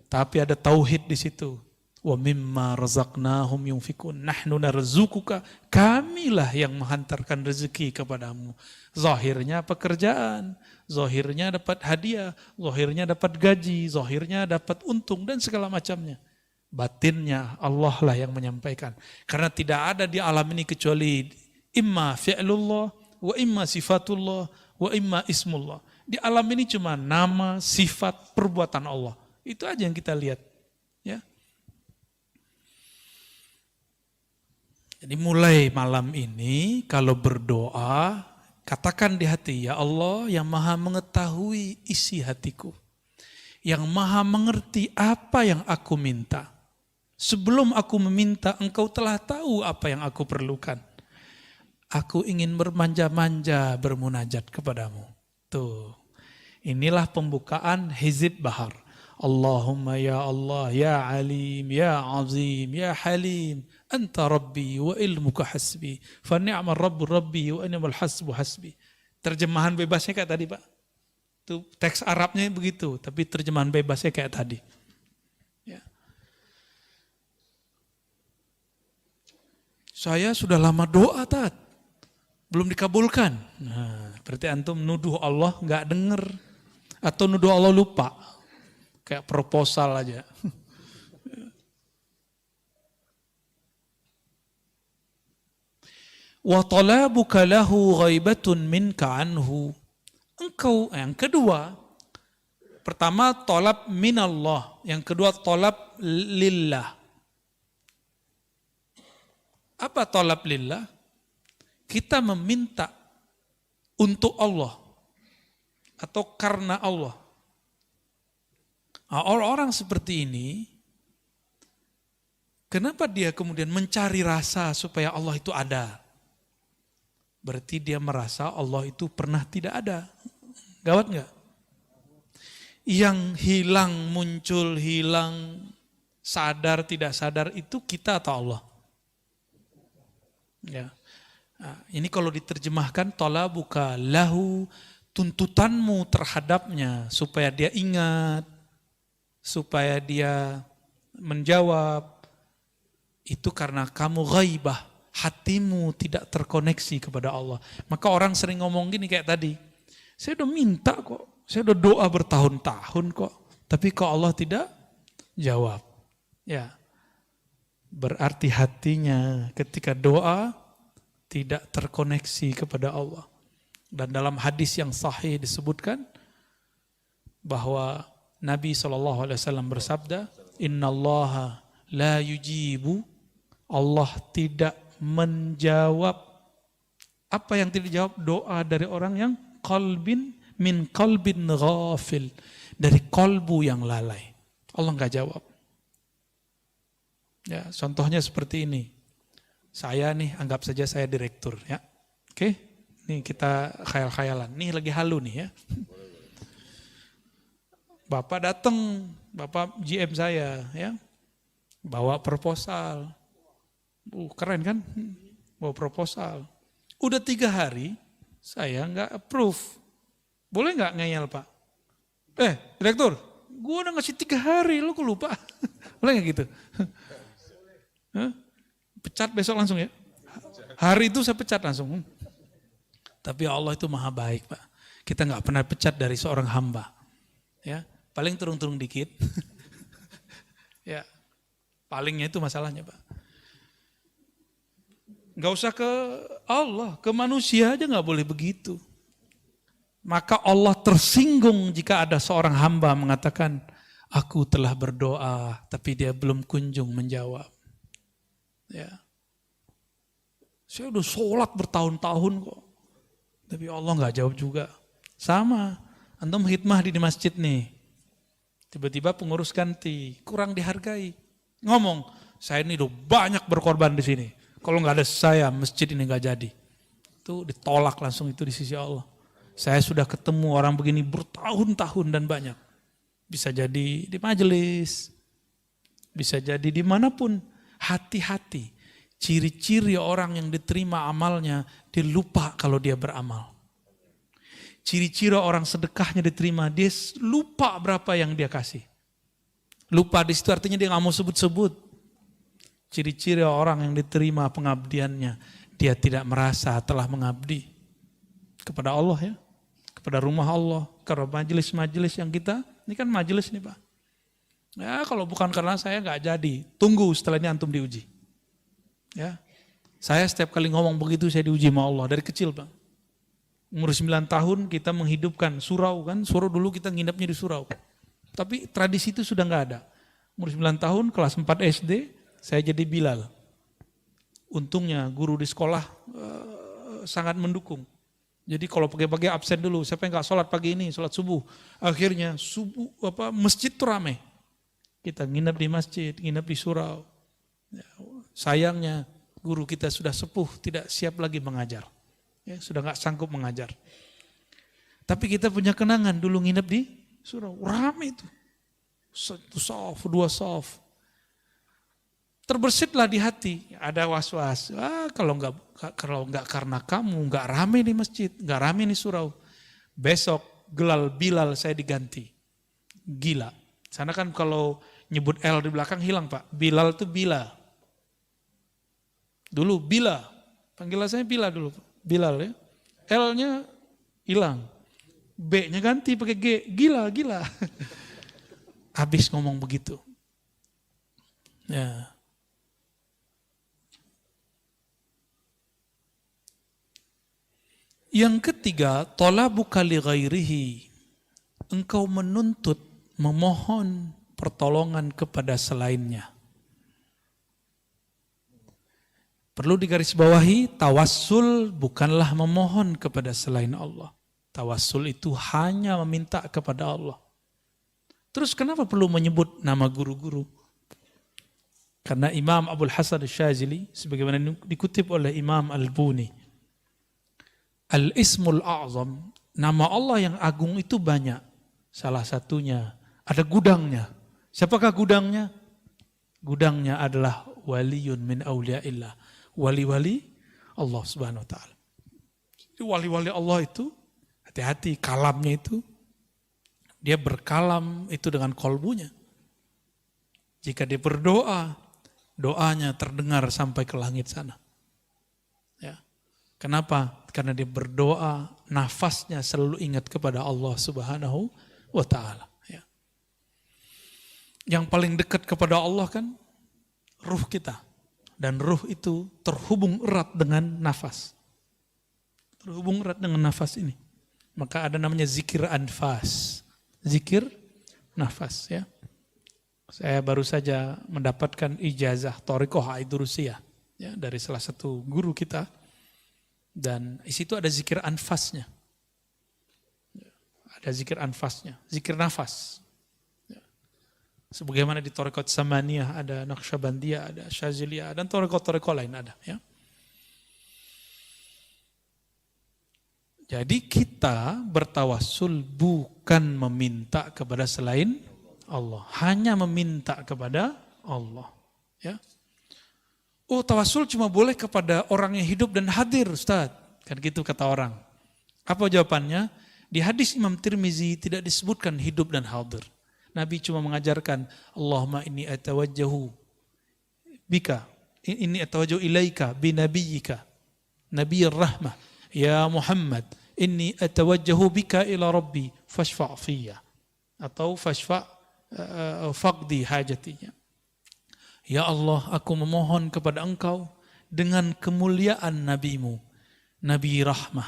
Tapi ada tauhid di situ. Wa mimma razaqnahum yunfikun. Nahnu narzuquka. Kamilah yang menghantarkan rezeki kepadamu. Zahirnya pekerjaan, zahirnya dapat hadiah, zahirnya dapat gaji, zahirnya dapat untung dan segala macamnya. Batinnya Allah lah yang menyampaikan. Karena tidak ada di alam ini kecuali imma fi'lullah wa imma sifatullah wa imma ismullah. Di alam ini cuma nama, sifat, perbuatan Allah. Itu aja yang kita lihat. Ya. Jadi mulai malam ini kalau berdoa, katakan di hati, ya Allah yang maha mengetahui isi hatiku. Yang maha mengerti apa yang aku minta. Sebelum aku meminta, engkau telah tahu apa yang aku perlukan. Aku ingin bermanja-manja bermunajat kepadamu. Tuh, inilah pembukaan Hizib Bahar. Allahumma ya Allah, ya Alim, ya Azim, ya Halim, Anta Rabbi wa ilmuka hasbi, fa ni'mal Rabbu Rabbi wa ni'mal hasbu hasbi. Terjemahan bebasnya kayak tadi Pak. Itu teks Arabnya begitu, tapi terjemahan bebasnya kayak tadi. Ya. Saya sudah lama doa Tat, belum dikabulkan. Nah, berarti antum nuduh Allah nggak denger atau nuduh Allah lupa, kayak proposal aja. Wa talabuka lahu ghaibatun minka anhu. Engkau yang kedua, pertama tolab minallah, yang kedua tolab lillah. Apa tolab lillah? Kita meminta untuk Allah atau karena Allah. Nah, orang-orang seperti ini, kenapa dia kemudian mencari rasa supaya Allah itu ada? Berarti dia merasa Allah itu pernah tidak ada. Gawat nggak? Yang hilang, muncul, hilang, sadar, tidak sadar itu kita atau Allah? Ya. Nah, ini kalau diterjemahkan talabuka lahu, tuntutanmu terhadapnya supaya dia ingat, supaya dia menjawab, itu karena kamu ghaibah, hatimu tidak terkoneksi kepada Allah. Maka orang sering ngomong gini kayak tadi, saya udah minta kok, saya udah doa bertahun-tahun kok, tapi kok Allah tidak jawab. Ya, berarti hatinya ketika doa tidak terkoneksi kepada Allah. Dan dalam hadis yang sahih disebutkan bahwa Nabi SAW bersabda, Innallaha la yujibu, Allah tidak menjawab. Apa yang tidak dijawab? Doa dari orang yang min qalbin ghafil, dari kolbu yang lalai. Allah nggak jawab. Ya, contohnya seperti ini. Saya nih, anggap saja saya direktur, ya. Oke, nih kita khayal-khayalan. Nih lagi halu nih ya. Bapak datang, Bapak GM saya, ya, bawa proposal. Keren kan? Bawa proposal. Udah 3 hari, saya nggak approve. Boleh nggak ngeyel Pak? Direktur, gue udah ngasih 3 hari, lu kok lupa? Boleh nggak gitu? Pecat besok langsung ya? Hari itu saya pecat langsung. Tapi Allah itu maha baik Pak. Kita nggak pernah pecat dari seorang hamba. Ya, paling turun-turun dikit. Ya, palingnya itu masalahnya Pak. Nggak usah ke Allah, ke manusia aja nggak boleh begitu. Maka Allah tersinggung jika ada seorang hamba mengatakan, aku telah berdoa tapi dia belum kunjung menjawab. Ya, saya udah sholat bertahun-tahun kok, tapi Allah nggak jawab juga. Sama, antum khidmah di masjid nih, tiba-tiba pengurus ganti, kurang dihargai. Ngomong, saya ini udah banyak berkorban di sini. Kalau nggak ada saya, masjid ini nggak jadi. Itu ditolak langsung itu di sisi Allah. Saya sudah ketemu orang begini bertahun-tahun dan banyak. Bisa jadi di majelis, bisa jadi dimanapun. Hati-hati, ciri-ciri orang yang diterima amalnya, dia lupa kalau dia beramal. Ciri-ciri orang sedekahnya diterima, dia lupa berapa yang dia kasih. Lupa di situ artinya dia nggak mau sebut-sebut. Ciri-ciri orang yang diterima pengabdiannya, dia tidak merasa telah mengabdi kepada Allah ya, kepada rumah Allah, kepada majelis-majelis yang kita, ini kan majelis nih Pak. Ya kalau bukan karena saya nggak jadi, tunggu setelah ini antum diuji. Ya, saya setiap kali ngomong begitu saya diuji sama Allah dari kecil Bang. Umur 9 tahun kita menghidupkan surau kan, surau dulu kita nginepnya di surau. Tapi tradisi itu sudah nggak ada. Umur 9 tahun kelas 4 SD saya jadi Bilal. Untungnya guru di sekolah sangat mendukung. Jadi kalau pagi-pagi absen dulu, siapa yang nggak sholat pagi ini, sholat subuh. Akhirnya subuh masjid tuh ramai. Kita nginep di masjid, nginep di surau. Ya, sayangnya guru kita sudah sepuh, tidak siap lagi mengajar. Ya, sudah nggak sanggup mengajar. Tapi kita punya kenangan dulu nginep di surau, ramai itu. Satu saf, dua saf. Terbersitlah di hati, ada was-was. Kalau nggak karena kamu, nggak rame di masjid, nggak rame di surau. Besok Bilal saya diganti. Gila. Sana kan kalau nyebut L di belakang hilang Pak. Bilal itu Bila. Dulu Bila. Panggilan saya Bila dulu. Bilal ya. L-nya hilang. B-nya ganti pakai G. Gila. Habis ngomong begitu. Ya. Yang ketiga, talabuka li ghairihi. Engkau menuntut, memohon pertolongan kepada selainnya. Perlu digarisbawahi, tawassul bukanlah memohon kepada selain Allah. Tawassul itu hanya meminta kepada Allah. Terus kenapa perlu menyebut nama guru-guru? Karena Imam Abul Hasan Asy-Syadzili, sebagaimana dikutip oleh Imam Al-Buni, Al-Ismul A'zam, nama Allah yang agung itu banyak. Salah satunya, ada gudangnya. Siapakah gudangnya? Gudangnya adalah waliyun min awliyaillah. Wali-wali Allah subhanahu wa ta'ala. Wali-wali Allah itu, hati-hati kalamnya itu, dia berkalam itu dengan kolbunya. Jika dia berdoa, doanya terdengar sampai ke langit sana. Ya. Kenapa? Karena dia berdoa, nafasnya selalu ingat kepada Allah subhanahu wa ta'ala. Ya. Yang paling dekat kepada Allah kan ruh kita. Dan ruh itu terhubung erat dengan nafas. Terhubung erat dengan nafas ini. Maka ada namanya zikir anfas. Zikir nafas ya. Saya baru saja mendapatkan ijazah Thariqah Aidurusiyah ya, dari salah satu guru kita. Dan di situ ada zikir anfasnya. Ada zikir anfasnya, zikir nafas. Sebagaimana di Thariqat Samaniyah ada Naqsyabandiyah, ada Syadziliyah, dan Thariqat lain ada. Ya. Jadi kita bertawassul bukan meminta kepada selain Allah, hanya meminta kepada Allah. Ya. Oh, tawasul cuma boleh kepada orang yang hidup dan hadir, Ustaz. Kan gitu kata orang. Apa jawabannya? Di hadis Imam Tirmizi tidak disebutkan hidup dan hadir. Nabi cuma mengajarkan, Allahumma inni atawajjahu bika, inni atawajjahu ilaika binabiyyika, nabiyir rahmah, ya Muhammad, inni atawajjahu bika ila rabbi, fashfa' fiyya. Atau fashfa' faqdi hajatinya. Ya Allah, aku memohon kepada Engkau dengan kemuliaan Nabi-Mu, Nabi Rahmah.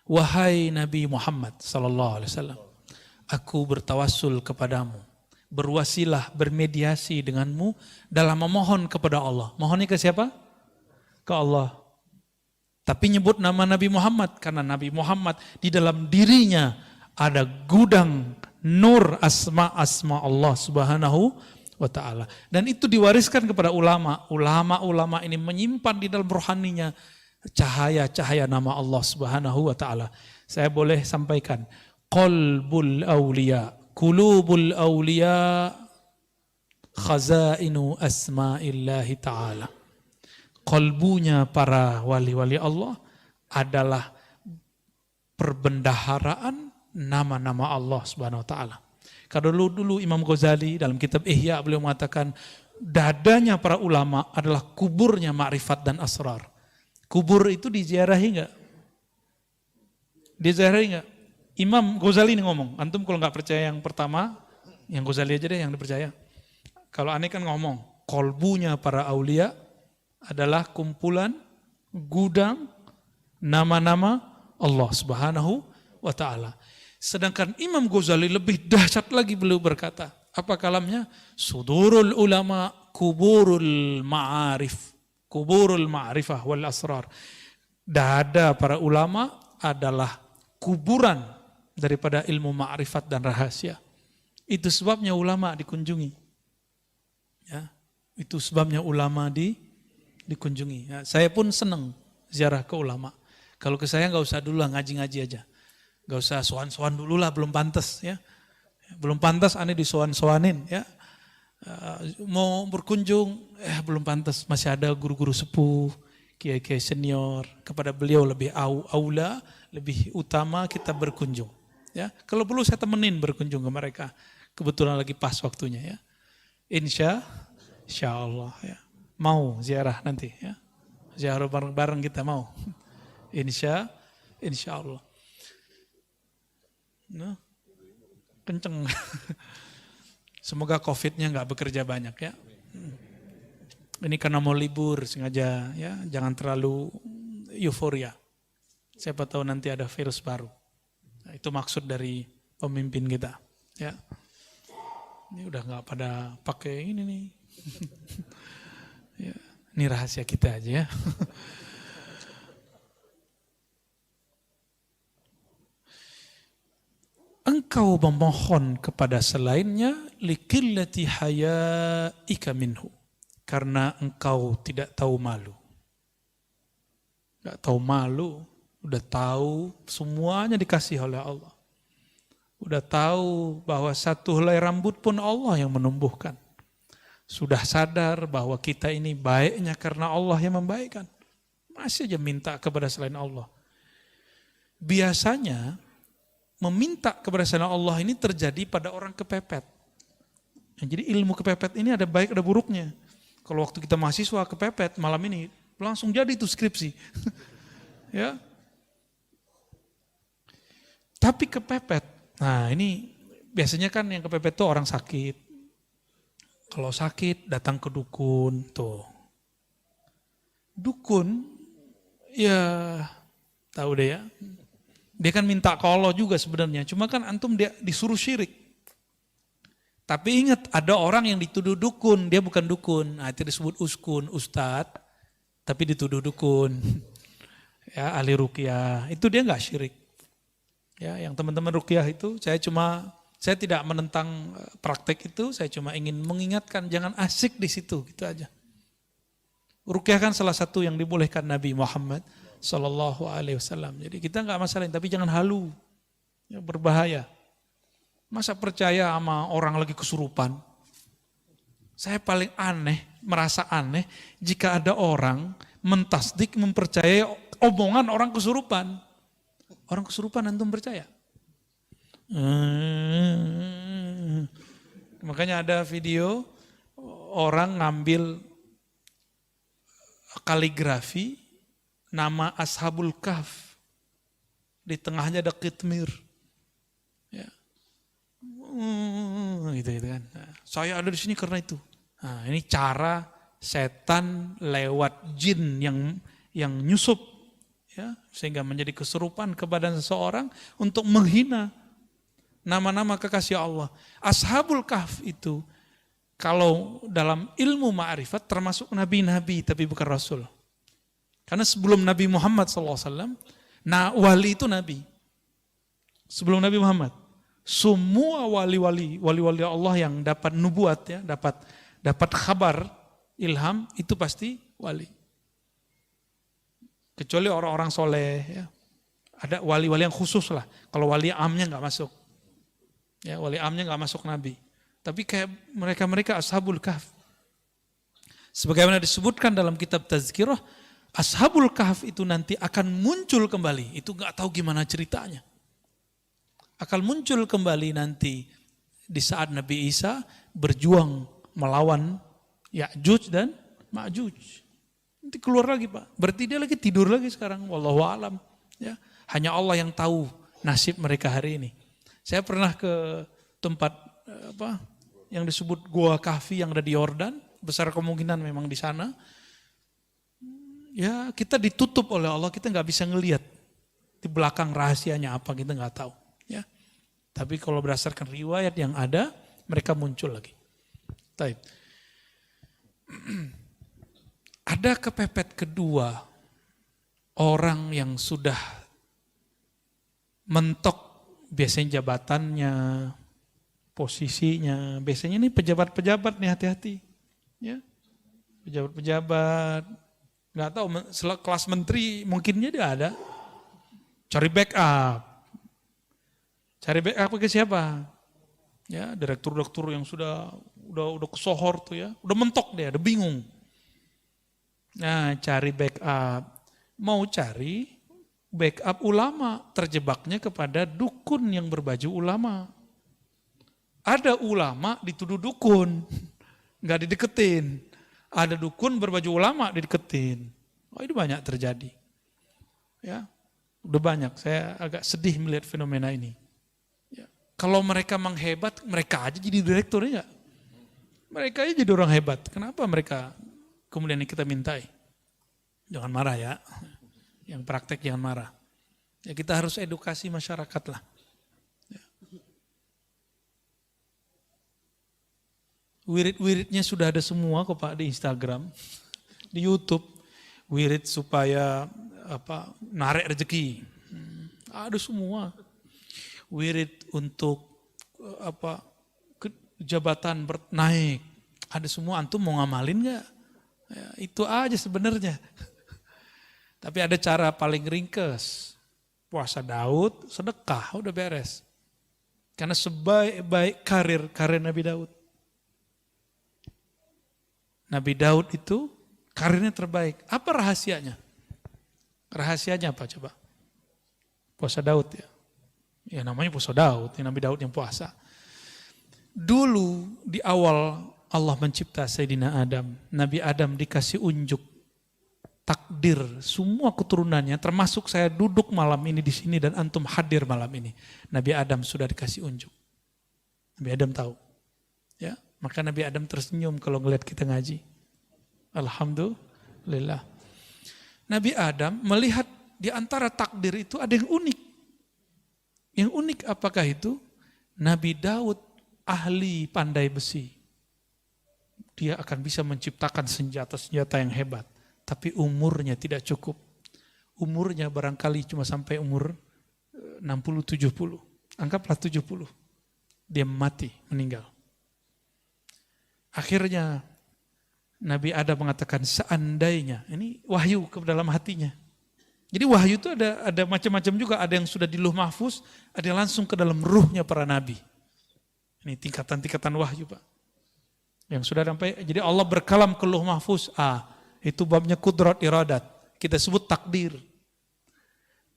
Wahai Nabi Muhammad sallallahu alaihi wasallam, aku bertawassul kepadamu, berwasilah, bermediasi denganmu dalam memohon kepada Allah. Mohonnya ke siapa? Ke Allah. Tapi nyebut nama Nabi Muhammad karena Nabi Muhammad di dalam dirinya ada gudang nur asma Allah Subhanahu wa ta'ala. Dan itu diwariskan kepada ulama. Ulama-ulama ini menyimpan di dalam rohaninya cahaya-cahaya nama Allah Subhanahu wa ta'ala. Saya boleh sampaikan, qalbul awliya, qulubul awliya, khazainu asma'illahi ta'ala. Qalbunya para wali-wali Allah adalah perbendaharaan nama-nama Allah Subhanahu wa ta'ala. Kalau dulu Imam Ghazali dalam kitab Ihya beliau mengatakan dadanya para ulama adalah kuburnya ma'rifat dan asrar. Kubur itu diziarahi enggak? Diziarahi enggak? Imam Ghazali ini ngomong, antum kalau enggak percaya yang pertama, yang Ghazali aja deh yang dipercaya. Kalau aneh kan ngomong, kolbunya para aulia adalah kumpulan gudang nama-nama Allah Subhanahu wa ta'ala. Sedangkan Imam Ghazali lebih dahsyat lagi, beliau berkata, apa kalamnya? Sudurul ulama kuburul ma'arif, kuburul ma'rifah wal asrar. Dada para ulama adalah kuburan daripada ilmu ma'rifat dan rahasia. Itu sebabnya ulama dikunjungi. Ya, itu sebabnya ulama dikunjungi. Ya, saya pun senang ziarah ke ulama. Kalau ke saya nggak usah dulu lah, ngaji-ngaji aja. Gak usah soan-soan dulu lah, belum pantas ya. Belum pantas aneh disoan-soanin ya. Mau berkunjung, belum pantas, masih ada guru-guru sepuh, kiai-kiai senior, kepada beliau lebih aula, lebih utama kita berkunjung. Ya, kalau perlu saya temenin berkunjung ke mereka. Kebetulan lagi pas waktunya ya. Insya Allah ya. Mau ziarah nanti ya. Ziarah bareng-bareng kita mau. Insya Allah. Nah, kenceng. Semoga COVID-nya nggak bekerja banyak ya. Ini karena mau libur sengaja ya, jangan terlalu euforia. Siapa tahu nanti ada virus baru. Nah, itu maksud dari pemimpin kita. Ya, ini udah nggak pada pakai ini nih. Ya, ini rahasia kita aja ya. Engkau memohon kepada selainnya liqillati hayaika minhu, karena engkau tidak tahu malu. Enggak tahu malu, udah tahu semuanya dikasih oleh Allah. Udah tahu bahwa satu helai rambut pun Allah yang menumbuhkan. Sudah sadar bahwa kita ini baiknya karena Allah yang membaikkan. Masih aja minta kepada selain Allah. Biasanya meminta kepada selain Allah ini terjadi pada orang kepepet. Jadi ilmu kepepet ini ada baik ada buruknya. Kalau waktu kita mahasiswa kepepet malam ini langsung jadi itu skripsi. Ya. Tapi kepepet, nah ini biasanya kan yang kepepet itu orang sakit. Kalau sakit datang ke dukun tuh. Dukun ya tahu deh ya. Dia kan minta ke Allah juga sebenarnya, cuma kan antum dia disuruh syirik. Tapi ingat ada orang yang dituduh dukun, dia bukan dukun. Nah, itu disebut uskun, ustadz, tapi dituduh dukun. Ya, ahli ruqyah, itu dia enggak syirik. Ya, yang teman-teman ruqyah itu saya tidak menentang praktek itu, saya cuma ingin mengingatkan jangan asik di situ, gitu aja. Ruqyah kan salah satu yang dibolehkan Nabi Muhammad Sallallahu Alaihi Wasallam. Jadi kita nggak masalah, tapi jangan halu, ya, berbahaya. Masa percaya sama orang lagi kesurupan? Saya paling merasa aneh jika ada orang mentasdik, mempercayai omongan orang kesurupan. Orang kesurupan antum percaya? Makanya ada video orang ngambil kaligrafi nama Ashabul Kahf. Di tengahnya ada kitmir. Ya. Gitu kan. Nah, saya ada di sini karena itu. Nah, ini cara setan lewat jin yang nyusup ya, sehingga menjadi kesurupan ke badan seseorang untuk menghina nama-nama kekasih Allah. Ashabul Kahf itu kalau dalam ilmu ma'rifat termasuk nabi-nabi tapi bukan rasul. Karena sebelum Nabi Muhammad SAW, nah wali itu nabi. Sebelum Nabi Muhammad, semua wali-wali Allah yang dapat nubuat ya, dapat kabar ilham itu pasti wali. Kecuali orang-orang soleh ya. Ada wali-wali yang khusus lah. Kalau wali amnya nggak masuk. Ya, wali amnya nggak masuk nabi. Tapi kayak mereka Ashabul Kahf. Sebagaimana disebutkan dalam kitab Tazkirah, Ashabul Kahf itu nanti akan muncul kembali. Itu gak tahu gimana ceritanya. Akan muncul kembali nanti di saat Nabi Isa berjuang melawan Ya'juj dan Ma'juj. Nanti keluar lagi Pak. Berarti dia lagi tidur lagi sekarang. Wallahu a'lam. Ya, hanya Allah yang tahu nasib mereka hari ini. Saya pernah ke tempat yang disebut Gua Kahfi yang ada di Yordan. Besar kemungkinan memang di sana. Ya kita ditutup oleh Allah, kita nggak bisa ngelihat di belakang rahasianya apa, kita nggak tahu. Ya, tapi kalau berdasarkan riwayat yang ada, mereka muncul lagi. Taib. Ada kepepet kedua, orang yang sudah mentok biasanya jabatannya, posisinya, biasanya ini pejabat-pejabat nih hati-hati, ya pejabat-pejabat. Nggak tahu, kelas menteri mungkinnya dia ada. Cari backup. Cari backup ke siapa? Ya, direktur-direktur yang udah kesohor tuh ya, udah mentok dia, udah bingung. Nah, cari backup. Mau cari backup ulama, terjebaknya kepada dukun yang berbaju ulama. Ada ulama dituduh dukun, nggak dideketin. Ada dukun berbaju ulama dideketin. Oh, ini banyak terjadi. Ya, udah banyak. Saya agak sedih melihat fenomena ini. Ya. Kalau mereka menghebat, mereka aja jadi direktur ya. Mereka aja jadi orang hebat. Kenapa mereka kemudian kita mintai? Jangan marah ya. Yang praktek jangan marah. Ya, kita harus edukasi masyarakat lah. Ya. Wirid-wiridnya sudah ada semua kok Pak di Instagram, di YouTube. Wirid supaya narik rezeki. Ada semua. Wirid untuk jabatan naik. Ada semua, antum mau ngamalin nggak? Ya, itu aja sebenarnya. Tapi ada cara paling ringkes. Puasa Daud, sedekah, udah beres. Karena sebaik-baik karir Nabi Daud. Nabi Daud itu karirnya terbaik. Apa rahasianya? Rahasianya apa coba? Puasa Daud ya. Ya namanya puasa Daud, Nabi Daud yang puasa. Dulu di awal Allah mencipta Sayyidina Adam. Nabi Adam dikasih unjuk takdir semua keturunannya, termasuk saya duduk malam ini di sini dan antum hadir malam ini. Nabi Adam sudah dikasih unjuk. Nabi Adam tahu. Ya, maka Nabi Adam tersenyum kalau ngelihat kita ngaji. Alhamdulillah. Nabi Adam melihat di antara takdir itu ada yang unik. Yang unik apakah itu? Nabi Daud ahli pandai besi. Dia akan bisa menciptakan senjata-senjata yang hebat. Tapi umurnya tidak cukup. Umurnya barangkali cuma sampai umur 60-70. Anggaplah 70. Dia mati, meninggal. Akhirnya Nabi Adam mengatakan seandainya, ini wahyu ke dalam hatinya. Jadi wahyu itu ada macam-macam juga, ada yang sudah di Lauh Mahfuz, ada yang langsung ke dalam ruhnya para nabi. Ini tingkatan-tingkatan wahyu Pak. Yang sudah sampai, jadi Allah berkalam ke Lauh Mahfuz, itu babnya kudrat iradat, kita sebut takdir.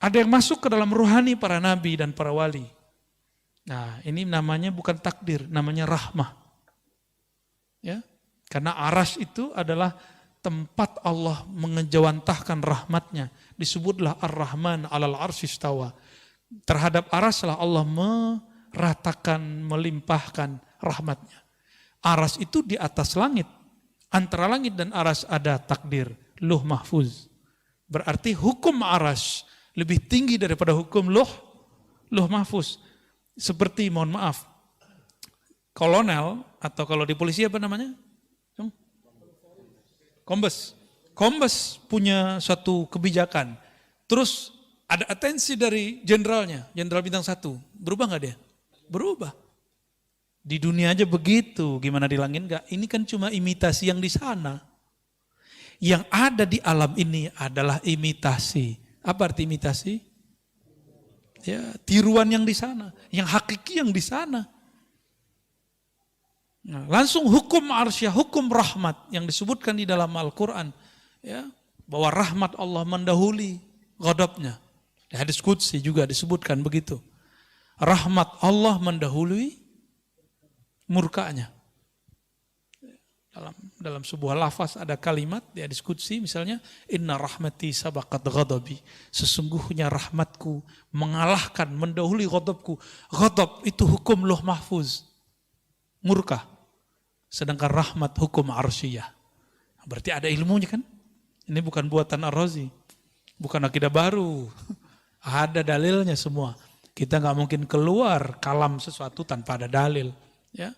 Ada yang masuk ke dalam ruhani para nabi dan para wali. Nah ini namanya bukan takdir, namanya rahmah. Ya. Karena aras itu adalah tempat Allah mengejawantahkan rahmatnya. Disebutlah Ar-Rahman alal arsy istawa. Terhadap araslah Allah meratakan, melimpahkan rahmatnya. Aras itu di atas langit. Antara langit dan aras ada takdir, Lauh Mahfuz. Berarti hukum aras lebih tinggi daripada hukum Lauh Mahfuz. Seperti, mohon maaf, kolonel, atau kalau di polisi apa namanya? Kombes punya suatu kebijakan. Terus ada atensi dari jenderalnya, jenderal bintang 1. Berubah nggak dia? Berubah. Di dunia aja begitu, gimana di langit enggak? Ini kan cuma imitasi yang di sana. Yang ada di alam ini adalah imitasi. Apa arti imitasi? Ya, tiruan yang di sana, yang hakiki yang di sana. Nah, langsung hukum arsyah, hukum rahmat yang disebutkan di dalam Al-Quran. Ya, bahwa rahmat Allah mendahului ghadabnya. Di hadis qudsi juga disebutkan begitu. Rahmat Allah mendahului murkanya. Dalam sebuah lafaz ada kalimat di hadis qudsi misalnya, inna rahmati sabaqat ghadabi. Sesungguhnya rahmatku mengalahkan, mendahului ghadabku. Ghadab itu hukum Lauh Mahfuz. Murka. Sedangkan rahmat hukum arsyiyah. Berarti ada ilmunya kan? Ini bukan buatan Ar-Razi. Bukan akidah baru. Ada dalilnya semua. Kita nggak mungkin keluar kalam sesuatu tanpa ada dalil. Ya,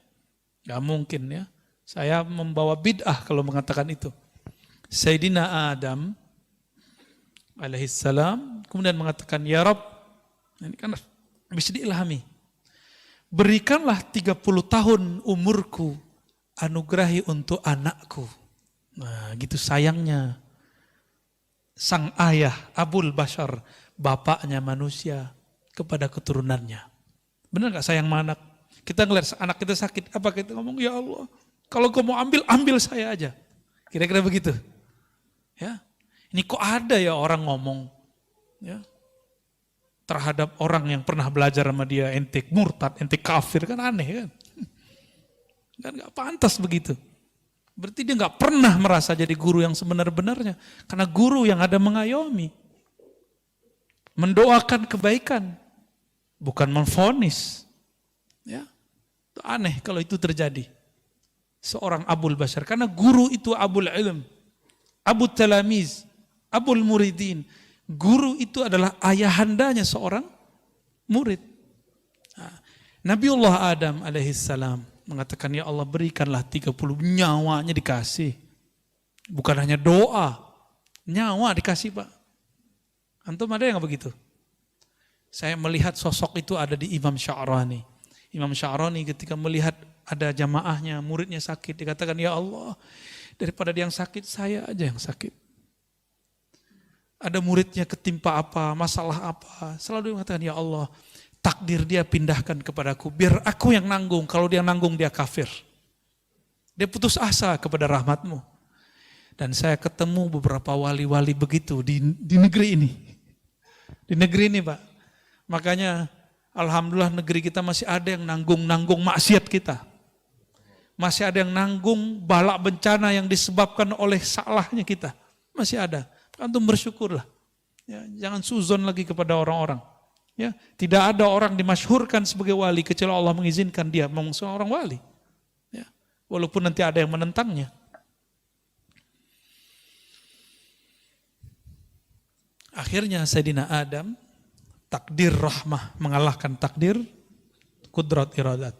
nggak mungkin ya. Saya membawa bid'ah kalau mengatakan itu. Sayyidina Adam alaihissalam kemudian mengatakan, ya Rabb, ini kan bisa diilhami. Berikanlah 30 tahun umurku, anugerahi untuk anakku. Nah, gitu sayangnya sang ayah Abul Bashar, bapaknya manusia kepada keturunannya. Benar gak sayang anak? Kita ngeliat anak kita sakit, apa kita ngomong, ya Allah, kalau kau mau ambil, ambil saya aja. Kira-kira begitu. Ya, ini kok ada ya orang ngomong, ya, terhadap orang yang pernah belajar sama dia, ente murtad, ente kafir, kan aneh kan? Kan nggak pantas begitu. Berarti dia nggak pernah merasa jadi guru yang sebenar-benarnya, karena guru yang ada mengayomi, mendoakan kebaikan, bukan memvonis. Ya, itu aneh kalau itu terjadi. Seorang Abul Bashar, karena guru itu Abul Ilm, Abu Talamiz, Abul Muridin. Guru itu adalah ayahandanya seorang murid. Nabiullah Adam alaihissalam mengatakan, ya Allah berikanlah 30, nyawanya dikasih. Bukan hanya doa, nyawa dikasih Pak. Antum ada yang begitu? Saya melihat sosok itu ada di Imam Sya'rani. Imam Sya'rani ketika melihat ada jamaahnya, muridnya sakit, dikatakan, ya Allah, daripada dia yang sakit, saya aja yang sakit. Ada muridnya ketimpa apa, masalah apa, selalu mengatakan, ya Allah, takdir dia pindahkan kepadaku, biar aku yang nanggung, kalau dia nanggung dia kafir. Dia putus asa kepada rahmatmu. Dan saya ketemu beberapa wali-wali begitu di negeri ini. Di negeri ini Pak. Makanya alhamdulillah negeri kita masih ada yang nanggung maksiat kita. Masih ada yang nanggung balak bencana yang disebabkan oleh salahnya kita. Masih ada. Antum bersyukurlah. Ya, jangan suzon lagi kepada orang-orang. Ya, tidak ada orang dimasyhurkan sebagai wali kecuali Allah mengizinkan dia memang seorang wali. Ya, walaupun nanti ada yang menentangnya. Akhirnya Sayyidina Adam, takdir rahmah mengalahkan takdir kudrat iradat.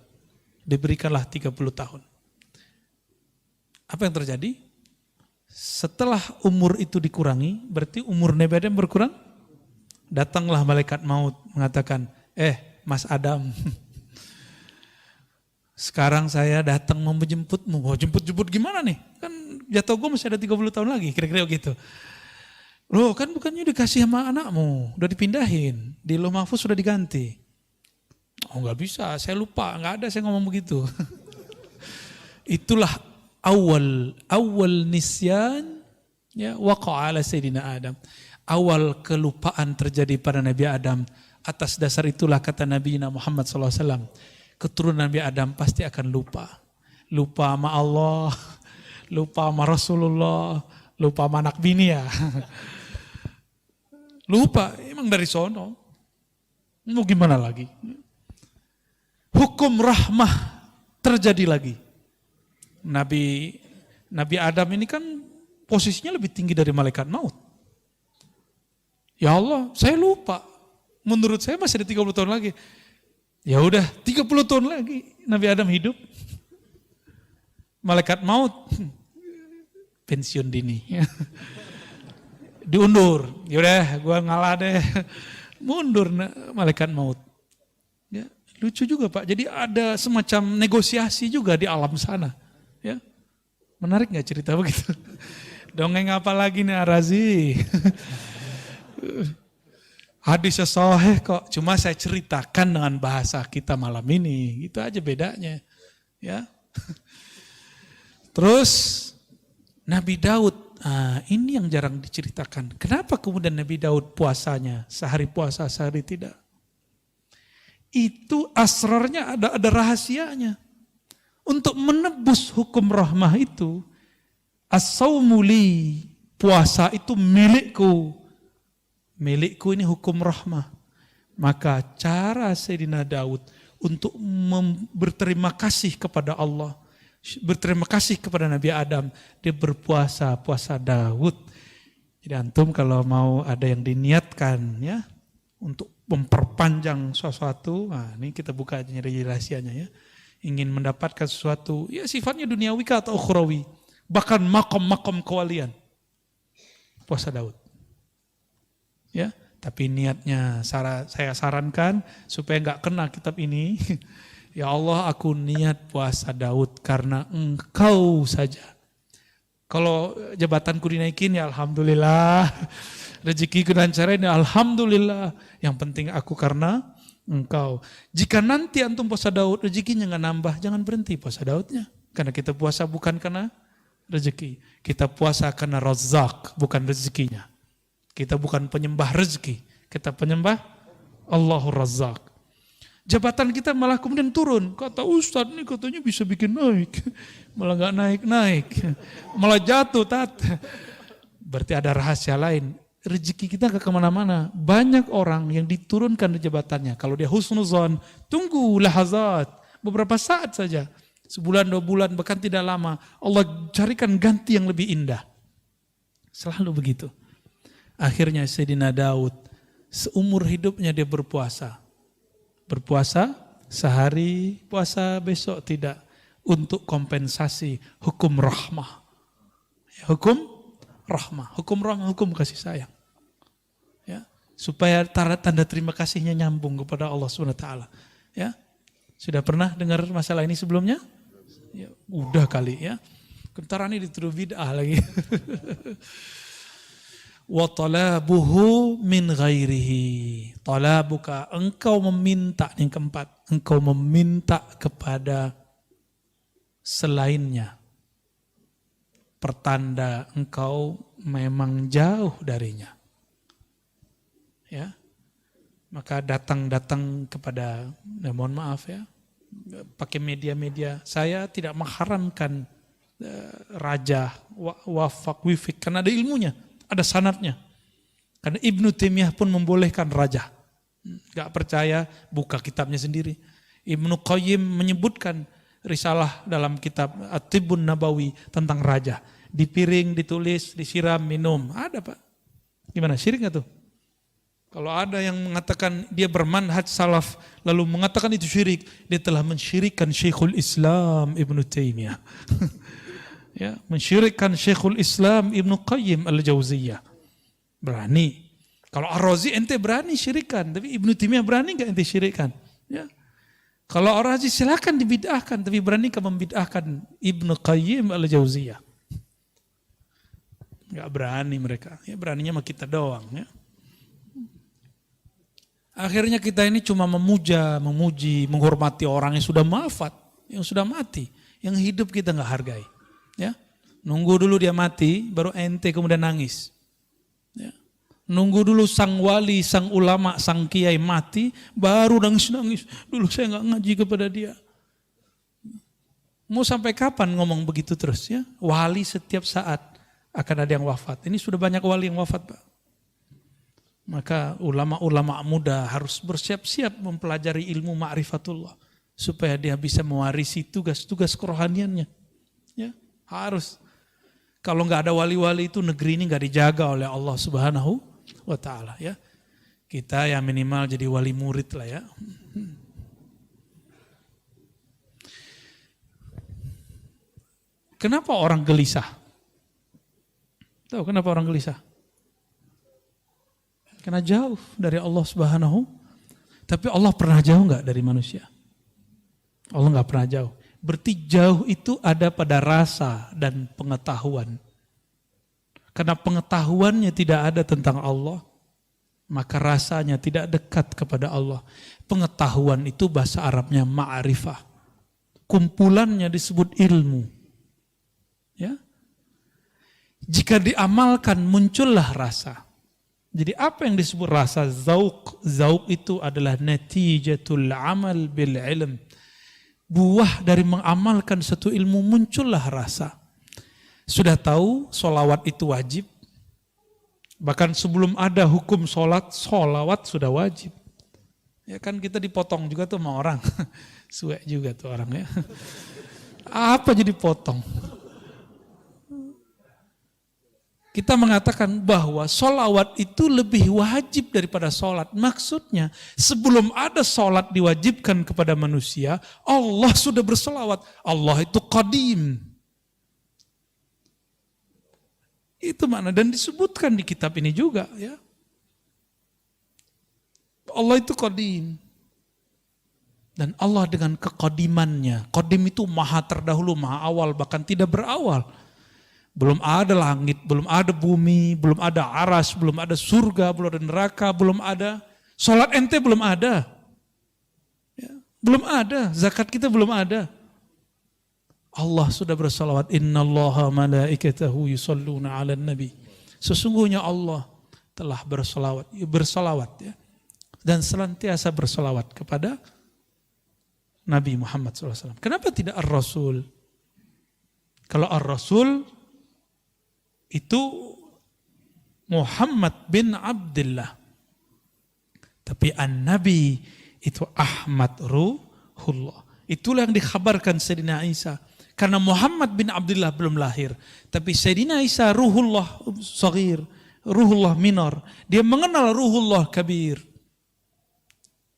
Diberikanlah 30 tahun. Apa yang terjadi? Setelah umur itu dikurangi, berarti umur Nabi Adam berkurang. Datanglah malaikat maut mengatakan, Mas Adam, sekarang saya datang mau menjemputmu. Mau jemput gimana nih? Kan jatuh gue masih ada 30 tahun lagi, kira-kira begitu. Loh kan bukannya dikasih sama anakmu, udah dipindahin, di Lauh Mahfuz sudah diganti. Oh nggak bisa, saya lupa, nggak ada saya ngomong begitu. Itulah awal nisyan ya waqa'a ala Sayyidina Adam. Awal kelupaan terjadi pada Nabi Adam. Atas dasar itulah kata Nabi Muhammad SAW, keturunan Nabi Adam pasti akan lupa. Lupa sama Allah, lupa sama Rasulullah, lupa sama anak bini ya. Lupa, emang dari sono. Mau gimana lagi? Hukum rahmah terjadi lagi. Nabi Adam ini kan posisinya lebih tinggi dari malaikat maut. Ya Allah, saya lupa. Menurut saya masih ada 30 tahun lagi. Ya udah, 30 tahun lagi Nabi Adam hidup. Malaikat maut pensiun dini. Diundur. Ya udah, gua ngalah deh. Mundur malaikat maut. Ya, lucu juga Pak. Jadi ada semacam negosiasi juga di alam sana. Ya. Menarik nggak cerita begitu? Dongeng apa lagi nih Arazi? Hadisnya sahih kok, cuma saya ceritakan dengan bahasa kita malam ini, itu aja bedanya, ya. Terus Nabi Daud, ini yang jarang diceritakan. Kenapa kemudian Nabi Daud puasanya sehari puasa sehari tidak? Itu asrarnya ada rahasianya. Untuk menebus hukum rahmah itu, as-saumu li, puasa itu milikku. Milikku ini hukum rahmah. Maka cara Sayyidina Daud untuk berterima kasih kepada Allah, berterima kasih kepada Nabi Adam, dia berpuasa, puasa Daud. Jadi antum kalau mau ada yang diniatkan ya untuk memperpanjang sesuatu, nah ini kita buka aja rahasianya ya. Ingin mendapatkan sesuatu, ya sifatnya duniawi atau ukhrawi, bahkan makom kewalian. Puasa Daud. Ya, tapi niatnya saya sarankan supaya enggak kena kitab ini. Ya Allah, aku niat puasa Daud karena Engkau saja. Kalau jabatanku dinaikin ya alhamdulillah. Rezekiku dan cara ini alhamdulillah. Yang penting aku karena engkau. Jika nanti antum puasa Daud, rezekinya nggak nambah, jangan berhenti puasa Daudnya. Karena kita puasa bukan karena rezeki. Kita puasa karena Razzaq, bukan rezekinya. Kita bukan penyembah rezeki, kita penyembah Allahur Razzaq. Jabatan kita malah kemudian turun. Kata Ustadz ini katanya bisa bikin naik. Malah nggak naik-naik. Malah jatuh, tat. Berarti ada rahasia lain. Rezeki kita gak kemana-mana. Banyak orang yang diturunkan di jabatannya. Kalau dia husnuzon, tunggu lahazat. Beberapa saat saja. Sebulan, 2 bulan, bahkan tidak lama. Allah carikan ganti yang lebih indah. Selalu begitu. Akhirnya Sayyidina Daud, seumur hidupnya dia berpuasa. Berpuasa sehari, puasa besok tidak. Untuk kompensasi hukum rahmah. Hukum rahmah. Hukum rahmah, hukum kasih sayang. Ya, supaya tanda terima kasihnya nyambung kepada Allah SWT. Ya, sudah pernah dengar masalah ini sebelumnya? Ya, udah kali ya. Kentaran ini dituduh bid'ah lagi. Wa talabuhu min ghairihi. Talabuka, engkau meminta, yang keempat, engkau meminta kepada selainnya. Pertanda engkau memang jauh darinya. Ya, maka datang kepada, mohon maaf ya, pakai media-media. Saya tidak mengharamkan raja, wafak, wifik, karena ada ilmunya, ada sanadnya. Karena Ibnu Taimiyah pun membolehkan raja. Gak percaya, buka kitabnya sendiri. Ibnu Qayyim menyebutkan risalah dalam kitab At-Tibbun Nabawi tentang raja. Di piring, ditulis, disiram, minum. Ada Pak. Gimana, syirik gak tuh? Kalau ada yang mengatakan dia bermanhaj salaf, lalu mengatakan itu syirik, dia telah mensyirikkan Syekhul Islam Ibnu Taimiyah. Ya, mensyirikkan Syekhul Islam Ibnu Qayyim Al-Jauziyah. Berani. Kalau Ar-Razi ente berani syirikan, tapi Ibnu Taimiyah berani gak ente syirikan? Ya. Kalau Ar-Razi silakan dibid'ahkan, tapi berani kau membid'ahkan Ibnu Qayyim Al-Jauziyah? Gak berani mereka. Ya, beraninya sama kita doang. Ya. Akhirnya kita ini cuma memuja, memuji, menghormati orang yang sudah wafat, yang sudah mati, yang hidup kita nggak hargai. Ya, nunggu dulu dia mati, baru ente kemudian nangis. Ya. Nunggu dulu sang wali, sang ulama, sang kiai mati, baru nangis-nangis. Dulu saya nggak ngaji kepada dia. Mau sampai kapan ngomong begitu terus ya? Wali setiap saat akan ada yang wafat. Ini sudah banyak wali yang wafat, Pak. Maka ulama-ulama muda harus bersiap-siap mempelajari ilmu ma'rifatullah supaya dia bisa mewarisi tugas-tugas kerohaniannya. Ya, harus. Kalau nggak ada wali-wali itu negeri ini nggak dijaga oleh Allah Subhanahu wa taala ya. Kita ya minimal jadi wali murid lah ya. Kenapa orang gelisah? Tahu kenapa orang gelisah? Karena jauh dari Allah Subhanahu. Tapi Allah pernah jauh nggak dari manusia? Allah nggak pernah jauh. Berarti jauh itu ada pada rasa dan pengetahuan. Karena pengetahuannya tidak ada tentang Allah, maka rasanya tidak dekat kepada Allah. Pengetahuan itu bahasa Arabnya ma'rifah. Kumpulannya disebut ilmu. Ya. Jika diamalkan muncullah rasa. Jadi apa yang disebut rasa? Zauq. Zauq itu adalah natijatul amal bil ilm. Buah dari mengamalkan satu ilmu muncullah rasa. Sudah tahu solawat itu wajib. Bahkan sebelum ada hukum solawat sudah wajib. Ya kan kita dipotong juga tuh sama orang. Suek juga tuh orang ya. Apa jadi potong? Kita mengatakan bahwa solawat itu lebih wajib daripada solat. Maksudnya sebelum ada solat diwajibkan kepada manusia, Allah sudah bersolawat. Allah itu qadim. Itu makna dan disebutkan di kitab ini juga ya. Allah itu qadim. Dan Allah dengan kekodimannya. Qadim itu maha terdahulu, maha awal, bahkan tidak berawal. Belum ada langit, belum ada bumi, belum ada aras, belum ada surga, belum ada neraka, belum ada. Salat ente belum ada. Belum ada, zakat kita belum ada. Allah sudah bersalawat, innallaha malaikatahu yusalluna 'alan nabi. Sesungguhnya Allah telah bersalawat ya. Dan senantiasa bersalawat kepada Nabi Muhammad SAW. Kenapa tidak ar-Rasul? Kalau ar-Rasul itu Muhammad bin Abdullah. Tapi an-Nabi itu Ahmad Ruhullah. Itulah yang dikhabarkan Sayyidina Isa. Karena Muhammad bin Abdullah belum lahir. Tapi Sayyidina Isa Ruhullah Saghir, Ruhullah minor. Dia mengenal Ruhullah kabir.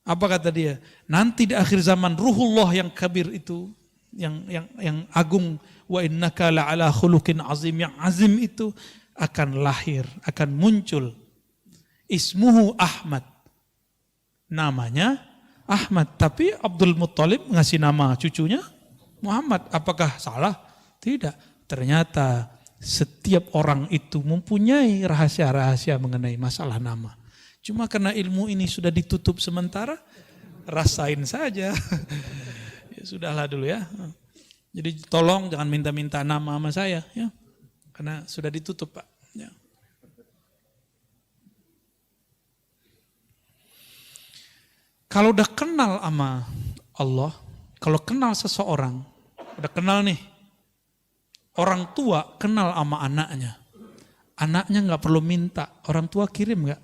Apa kata dia? Nanti di akhir zaman Ruhullah yang kabir itu, yang agung, wa innaka la'ala khuluqin azim, yang azim itu akan lahir, akan muncul. Ismuhu Ahmad. Namanya Ahmad, tapi Abdul Muttalib ngasih nama cucunya Muhammad. Apakah salah? Tidak. Ternyata setiap orang itu mempunyai rahasia-rahasia mengenai masalah nama. Cuma karena ilmu ini sudah ditutup sementara, rasain saja. Ya sudahlah dulu ya. Jadi tolong jangan minta-minta nama sama saya ya. Karena sudah ditutup, Pak. Ya. Kalau udah kenal sama Allah, kalau kenal seseorang, udah kenal nih, orang tua kenal sama anaknya. Anaknya nggak perlu minta, orang tua kirim nggak?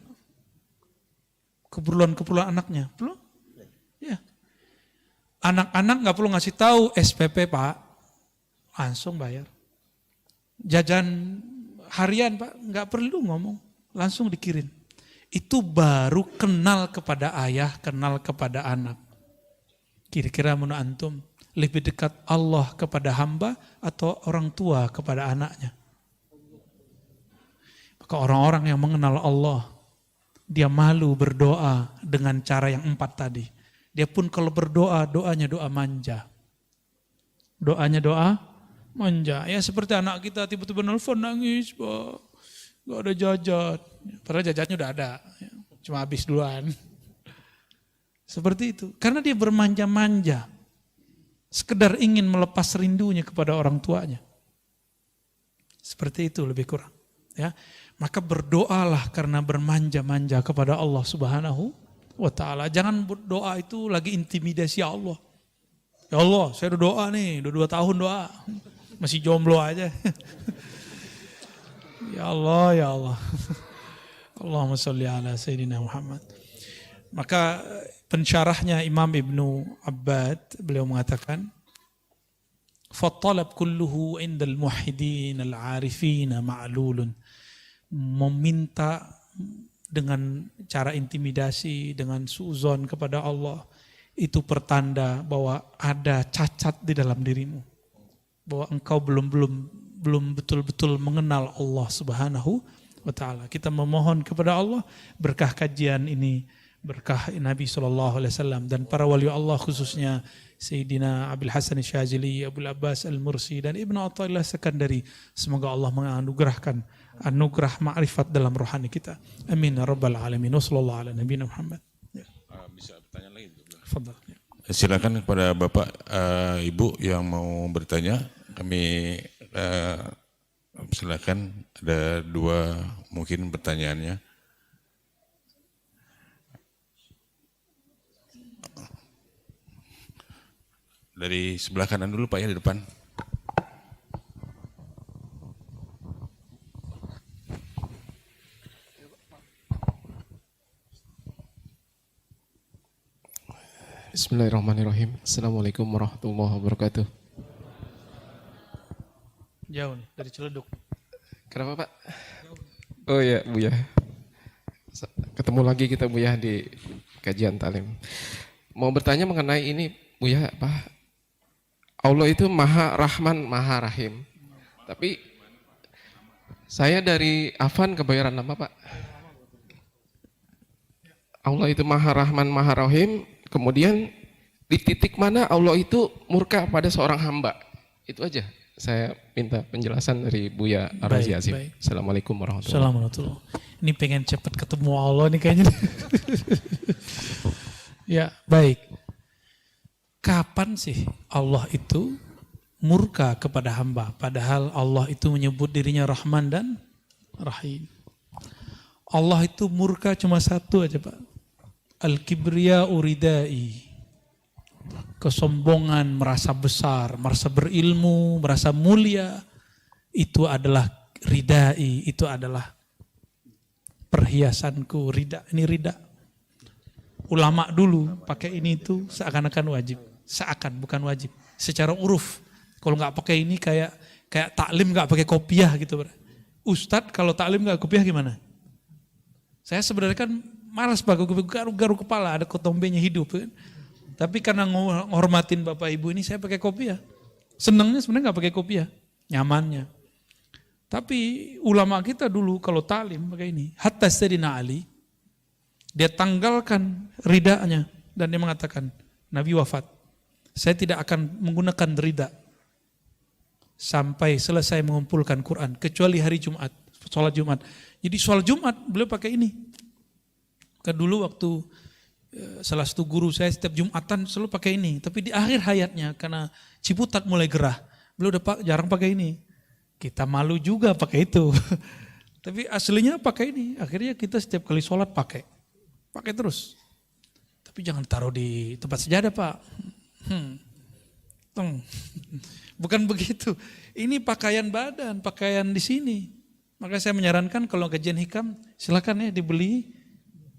Keperluan anaknya, belum? Ya. Anak-anak nggak perlu ngasih tahu SPP Pak, langsung bayar. Jajan harian Pak, nggak perlu ngomong, langsung dikirim. Itu baru kenal kepada ayah, kenal kepada anak. Kira-kira menurut antum lebih dekat Allah kepada hamba atau orang tua kepada anaknya? Maka orang-orang yang mengenal Allah, dia malu berdoa dengan cara yang 4 tadi. Dia pun kalau berdoa, doanya doa manja. Doanya doa manja. Ya seperti anak kita tiba-tiba nelfon nangis, Pak. Gak ada jajan. Padahal jajannya udah ada. Cuma habis duluan. Seperti itu. Karena dia bermanja-manja. Sekedar ingin melepas rindunya kepada orang tuanya. Seperti itu lebih kurang. Ya. Maka berdoalah karena bermanja-manja kepada Allah Subhanahu wa ta'ala. Jangan berdoa itu lagi intimidasi Allah. Ya Allah, saya udah doa nih, udah 2 tahun doa. Masih jomblo aja. Ya Allah, ya Allah. Allahumma sholli ala Sayyidina Muhammad. Maka pensyarahnya Imam Ibnu Abbad, beliau mengatakan, فَالطَّلَبْ كُلُّهُ عِنْدَ الْمُوحِدِينَ الْعَارِفِينَ مَعْلُولٌ. Meminta dengan cara intimidasi, dengan suuzon kepada Allah, itu pertanda bahwa ada cacat di dalam dirimu. Bahwa engkau belum betul-betul mengenal Allah Subhanahu wa ta'ala. Kita memohon kepada Allah berkah kajian ini, berkah Nabi SAW dan para wali Allah khususnya Sayyidina Abil Hasan Syazili, Abul Abbas Al-Mursi dan Ibnu Athaillah Sekandari. Semoga Allah menganugerahkan anugerah ma'rifat dalam rohani kita. Amin ya rabbal alamin. Wassallallahu ala nabiyina Muhammad. Ya. Bisa bertanya lagi? Fadhal. Ya. Silakan kepada Bapak, Ibu yang mau bertanya. Kami silakan, ada 2 mungkin pertanyaannya. Dari sebelah kanan dulu Pak ya, di depan. Bismillahirrahmanirrahim. Assalamualaikum warahmatullahi wabarakatuh. Jauh nih, dari Ciledug. Kenapa Pak? Oh iya Buya. Ketemu lagi kita Buya di kajian talim. Mau bertanya mengenai ini Buya, Pak. Allah itu Maha Rahman, Maha Rahim. Tapi saya dari Afan kebayaran nama Pak. Allah itu Maha Rahman, Maha Rahim. Kemudian di titik mana Allah itu murka pada seorang hamba. Itu aja. Saya minta penjelasan dari Buya Ar-Razi Azim. Assalamualaikum warahmatullahi wabarakatuh. Ini pengen cepat ketemu Allah nih kayaknya. Ya, baik. kapan sih Allah itu murka kepada hamba? Padahal Allah itu menyebut dirinya Rahman dan Rahim. Allah itu murka cuma satu aja Pak. Al-kibriya uridai. Kesombongan, merasa besar, merasa berilmu, merasa mulia. Itu adalah ridai, itu adalah perhiasanku, rida. Ini rida. Ulama dulu pakai ini itu seakan-akan wajib. Seakan, bukan wajib. Secara uruf. Kalau nggak pakai ini kayak taklim nggak pakai kopiah gitu. Ustadz kalau taklim nggak kopiah gimana? Saya sebenarnya kan malas pakai garu kepala, ada kotombenya hidup kan. Tapi karena ngormatin Bapak Ibu ini saya pakai kopiah. Senangnya sebenarnya nggak pakai kopiah, nyamannya. Tapi ulama kita dulu kalau taklim pakai ini. Hatta Sayyidina Ali, dia tanggalkan ridanya dan dia mengatakan, Nabi wafat. Saya tidak akan menggunakan rida sampai selesai mengumpulkan Quran, kecuali hari Jumat, sholat Jumat. Jadi sholat Jumat beliau pakai ini. Kan dulu waktu salah satu guru saya setiap Jumatan selalu pakai ini. Tapi di akhir hayatnya karena Ciputat mulai gerah, beliau udah jarang pakai ini. Kita malu juga pakai itu. Tapi aslinya pakai ini. Akhirnya kita setiap kali sholat pakai terus. Tapi jangan taruh di tempat sejadah Pak. Bukan begitu. Ini pakaian badan, pakaian di sini. Maka saya menyarankan kalau kajian hikam, silakan ya dibeli,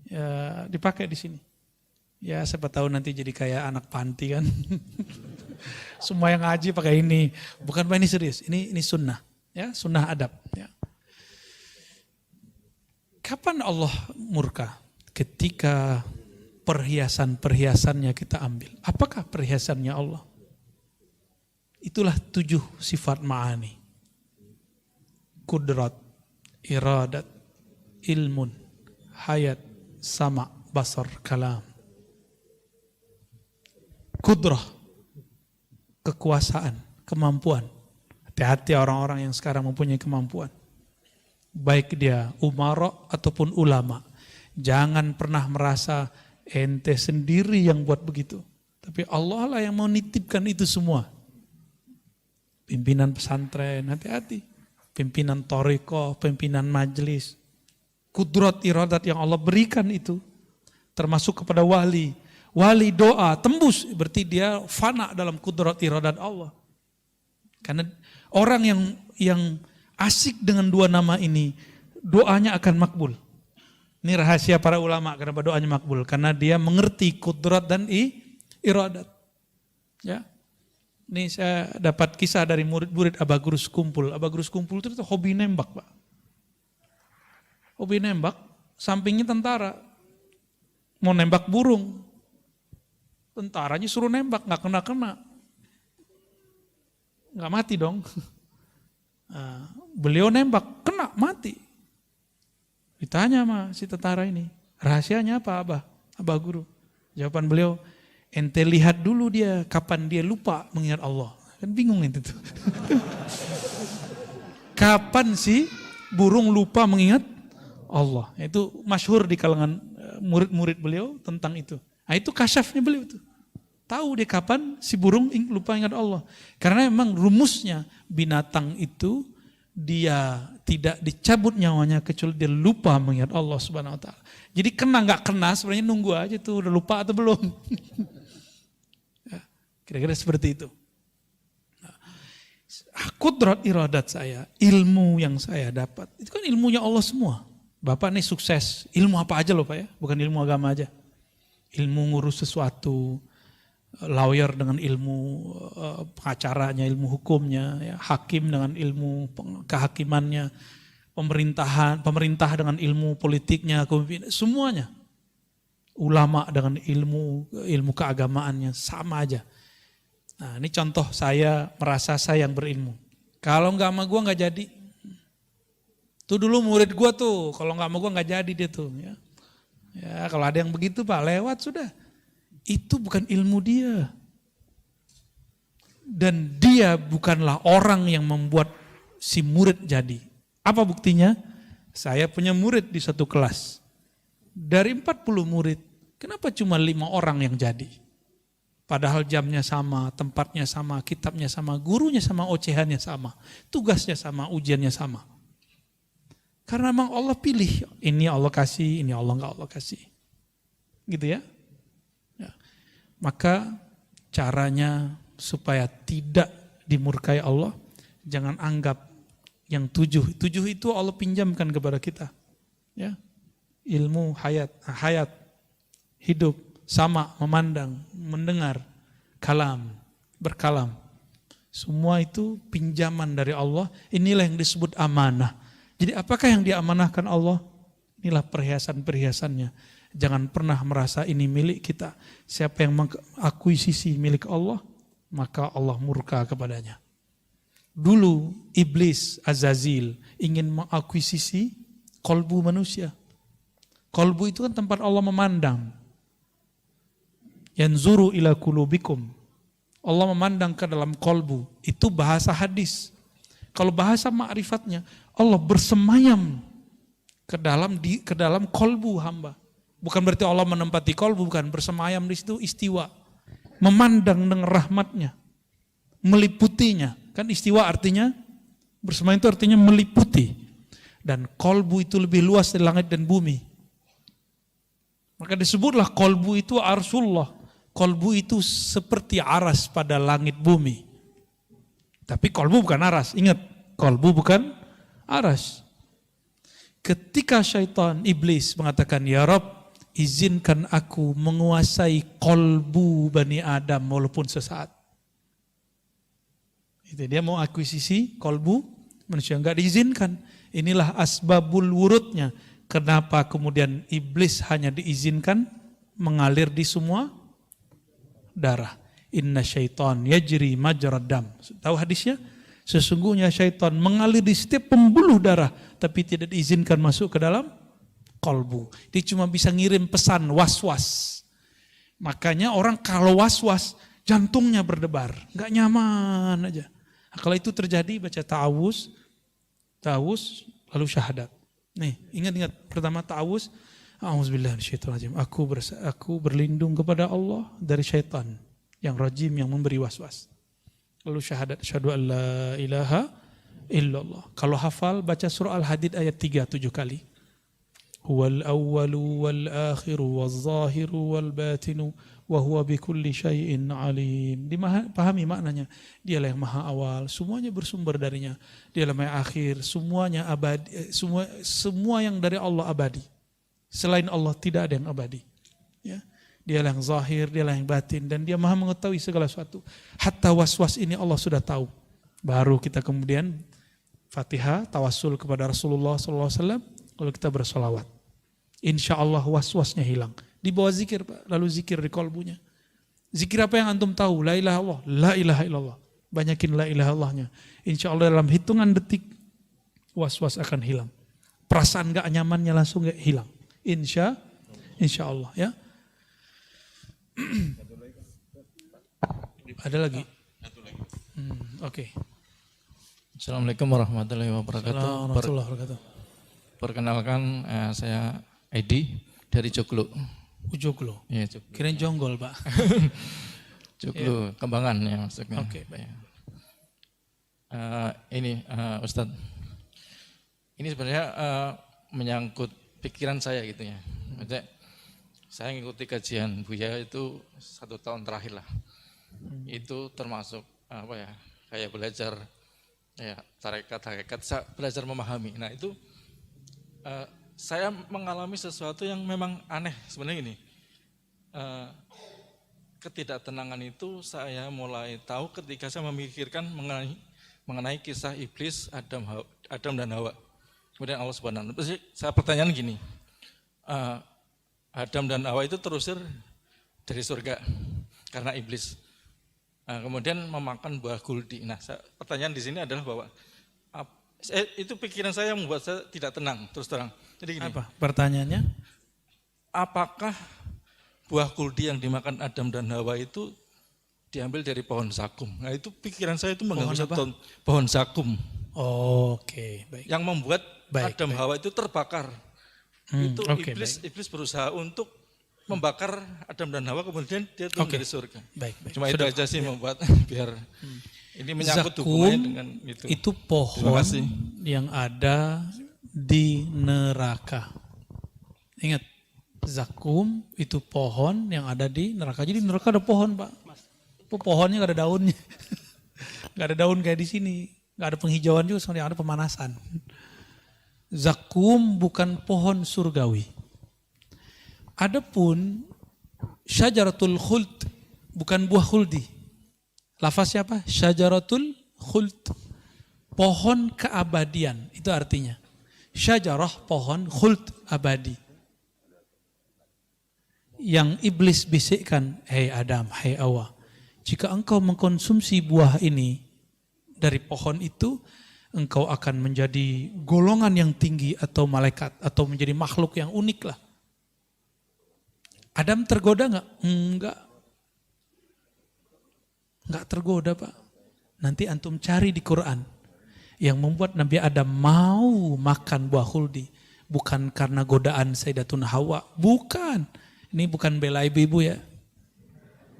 ya dipakai di sini. Ya siapa tahu nanti jadi kayak anak panti kan. Semua yang ngaji pakai ini. Bukan Pak, ini serius. Ini sunnah, ya sunnah adab. Ya. Kapan Allah murka? Ketika perhiasan-perhiasannya kita ambil. Apakah perhiasannya Allah? Itulah 7 sifat ma'ani. Kudrat, iradat, ilmun, hayat, sama, basar, kalam. Kudrah, kekuasaan, kemampuan. Hati-hati orang-orang yang sekarang mempunyai kemampuan. Baik dia umara ataupun ulama. Jangan pernah merasa ente sendiri yang buat begitu. Tapi Allah lah yang mau nitipkan itu semua. Pimpinan pesantren, hati-hati. Pimpinan thariqah, pimpinan majelis. Kudrat iradat yang Allah berikan itu. Termasuk kepada wali. Wali doa, tembus. Berarti dia fana dalam kudrat iradat Allah. Karena orang yang asik dengan 2 nama ini, doanya akan makbul. Ini rahasia para ulama kenapa doanya makbul. Karena dia mengerti kudrat dan iradat. Ya. Ini saya dapat kisah dari murid-murid Abagurus Kumpul. Abagurus Kumpul itu hobi nembak Pak. Hobi nembak, sampingnya tentara. Mau nembak burung. Tentaranya suruh nembak, gak kena-kena. Gak mati dong. Nah, beliau nembak, kena, mati. Ditanya sama si tentara ini, rahasianya apa Abah Guru? Jawaban beliau, ente lihat dulu dia kapan dia lupa mengingat Allah. Kan bingung ente tuh. Kapan sih burung lupa mengingat Allah? Itu masyhur di kalangan murid-murid beliau tentang itu. Nah itu kasyafnya beliau tuh. Tahu dia kapan si burung lupa ingat Allah. Karena memang rumusnya binatang itu dia tidak dicabut nyawanya kecuali dia lupa mengingat Allah Subhanahu wa taala. Jadi kena nggak kena sebenarnya nunggu aja tuh udah lupa atau belum. Ya, kira-kira seperti itu. Nah, kudrat iradat saya, ilmu yang saya dapat, itu kan ilmunya Allah semua. Bapak nih sukses, ilmu apa aja loh Pak ya, bukan ilmu agama aja. Ilmu ngurus sesuatu, lawyer dengan ilmu pengacaranya, ilmu hukumnya, ya, hakim dengan ilmu kehakimannya, pemerintah dengan ilmu politiknya, semuanya. Ulama dengan ilmu keagamaannya sama aja. Nah ini contoh saya merasa saya yang berilmu. Kalau nggak sama gue nggak jadi. Tuh dulu murid gue tuh, kalau nggak sama gue nggak jadi dia tuh. Ya kalau ada yang begitu Pak, lewat sudah. Itu bukan ilmu dia. Dan dia bukanlah orang yang membuat si murid jadi. Apa buktinya? Saya punya murid di satu kelas. Dari 40 murid, kenapa cuma 5 orang yang jadi? Padahal jamnya sama, tempatnya sama, kitabnya sama, gurunya sama, ocehannya sama, tugasnya sama, ujiannya sama. Karena memang Allah pilih, ini Allah kasih, ini Allah enggak Allah kasih. Gitu ya. Ya. Maka caranya supaya tidak dimurkai Allah, jangan anggap yang 7 itu Allah pinjamkan kepada kita. Ya. Ilmu, hayat, hidup, sama, memandang, mendengar, kalam, berkalam. Semua itu pinjaman dari Allah. Inilah yang disebut amanah. Jadi apakah yang diamanahkan Allah? Inilah perhiasan-perhiasannya. Jangan pernah merasa ini milik kita. Siapa yang mengakuisisi milik Allah, maka Allah murka kepadanya. Dulu iblis Azazil ingin mengakuisisi kolbu manusia. Kolbu itu kan tempat Allah memandang. Yanzuru ila kulubikum. Allah memandang ke dalam kolbu. Itu bahasa hadis. Kalau bahasa ma'rifatnya, Allah bersemayam ke dalam kolbu hamba. Bukan berarti Allah menempati kolbu, bukan. Bersemayam di situ istiwa. Memandang dengan rahmatnya. Meliputinya. Kan istiwa artinya, bersemayam itu artinya meliputi. Dan kolbu itu lebih luas dari langit dan bumi. Maka disebutlah kolbu itu arsullah. Kolbu itu seperti aras pada langit bumi. Tapi kolbu bukan aras. Ingat, kolbu bukan aras. Ketika syaitan, iblis mengatakan, ya Rabb, izinkan aku menguasai kolbu Bani Adam walaupun sesaat. Itu dia mau akuisisi kolbu manusia, enggak diizinkan. Inilah asbabul wurudnya. Kenapa kemudian iblis hanya diizinkan mengalir di semua darah. Inna syaitan yajri majrad dam. Tahu hadisnya? Sesungguhnya syaitan mengalir di setiap pembuluh darah, tapi tidak diizinkan masuk ke dalam kolbu. Dia cuma bisa ngirim pesan was-was. Makanya orang kalau was-was, jantungnya berdebar, nggak nyaman aja. Nah, kalau itu terjadi, baca ta'awuz, lalu syahadat. Nih, ingat-ingat pertama ta'awuz, a'udzubillahiminasyaitonirrajim. Aku berlindung kepada Allah dari syaitan yang rajim, yang memberi was-was. Lalu syahadat, asyhadu an la ilaha illallah. Kalau hafal, baca surah Al-Hadid ayat 3 7 kali. Huwal awwalu wal akhiru wal zahiru wal batinu wa huwa bikulli syai'in alim. Dipahami maknanya. Dialah yang maha awal, semuanya bersumber darinya. Dialah maha akhir, semuanya abadi, semua yang dari Allah abadi. Selain Allah tidak ada yang abadi. Ya. Dialah yang zahir, dialah yang batin, dan dia maha mengetahui segala sesuatu. Hatta was-was ini Allah sudah tahu. Baru kita kemudian Fatihah, tawassul kepada Rasulullah SAW, lalu kita bersolawat. Insya Allah was-wasnya hilang. Di bawah zikir, Pak. Lalu zikir di kolbunya. Zikir apa yang antum tahu? La ilaha Allah, la ilaha illallah. Banyakin la ilaha Allahnya. Insya Allah dalam hitungan detik, was-was akan hilang. Perasaan gak nyamannya langsung gak hilang. Insya Allah ya. Ada lagi? Oke. Assalamualaikum warahmatullahi wabarakatuh. Warahmatullahi wabarakatuh. Perkenalkan, saya Edi dari Joglo. Joglo. Ya, Joglo. Kirain Jonggol, Pak. Joglo, Kembangan ya maksudnya. Oke, baik. Ini Ustadz, ini sebenarnya menyangkut pikiran saya gitu ya. Maksudnya, saya mengikuti kajian Buya itu 1 tahun terakhir lah. Itu termasuk kayak belajar ya tarekat, saya belajar memahami. Nah itu saya mengalami sesuatu yang memang aneh sebenarnya ini. Ketidaktenangan itu saya mulai tahu ketika saya memikirkan mengenai kisah iblis, Adam dan Hawa. Kemudian Allah Subhanahu wa ta'ala. Saya pertanyaan gini, Adam dan Hawa itu terusir dari surga karena iblis. Kemudian memakan buah guldi. Nah, pertanyaan di sini adalah bahwa itu pikiran saya yang membuat saya tidak tenang, terus terang. Jadi gini. Apa pertanyaannya? Apakah buah guldi yang dimakan Adam dan Hawa itu diambil dari pohon zakum? Nah, itu pikiran saya itu mengganggu pohon zakum. Oke, baik. Yang membuat Adam Hawa itu terbakar. Itu oke, iblis berusaha untuk membakar Adam dan Hawa kemudian dia turun dari surga. Baik. Cuma itu Sudah. aja sih membuat biar ini menyangkut hubungannya dengan itu pohon yang ada di neraka. Ingat, zakum itu pohon yang ada di neraka. Jadi di neraka ada pohon, Pak. Pohonnya nggak ada daunnya, nggak ada daun kayak di sini, nggak ada penghijauan juga, soalnya ada pemanasan. Zakum bukan pohon surgawi. Adapun syajaratul khuld bukan buah khuldi. Lafaznya apa? Syajaratul khuld. Pohon keabadian, itu artinya. Syajarah pohon, khuld abadi. Yang iblis bisikkan, hei Adam, hei Hawa, jika engkau mengkonsumsi buah ini dari pohon itu, engkau akan menjadi golongan yang tinggi atau malaikat atau menjadi makhluk yang unik lah. Adam tergoda enggak? Enggak tergoda, Pak. Nanti antum cari di Quran. Yang membuat Nabi Adam mau makan buah khuldi. Bukan karena godaan Sayyidatuna Hawa. Bukan. Ini bukan bela ibu-ibu ya.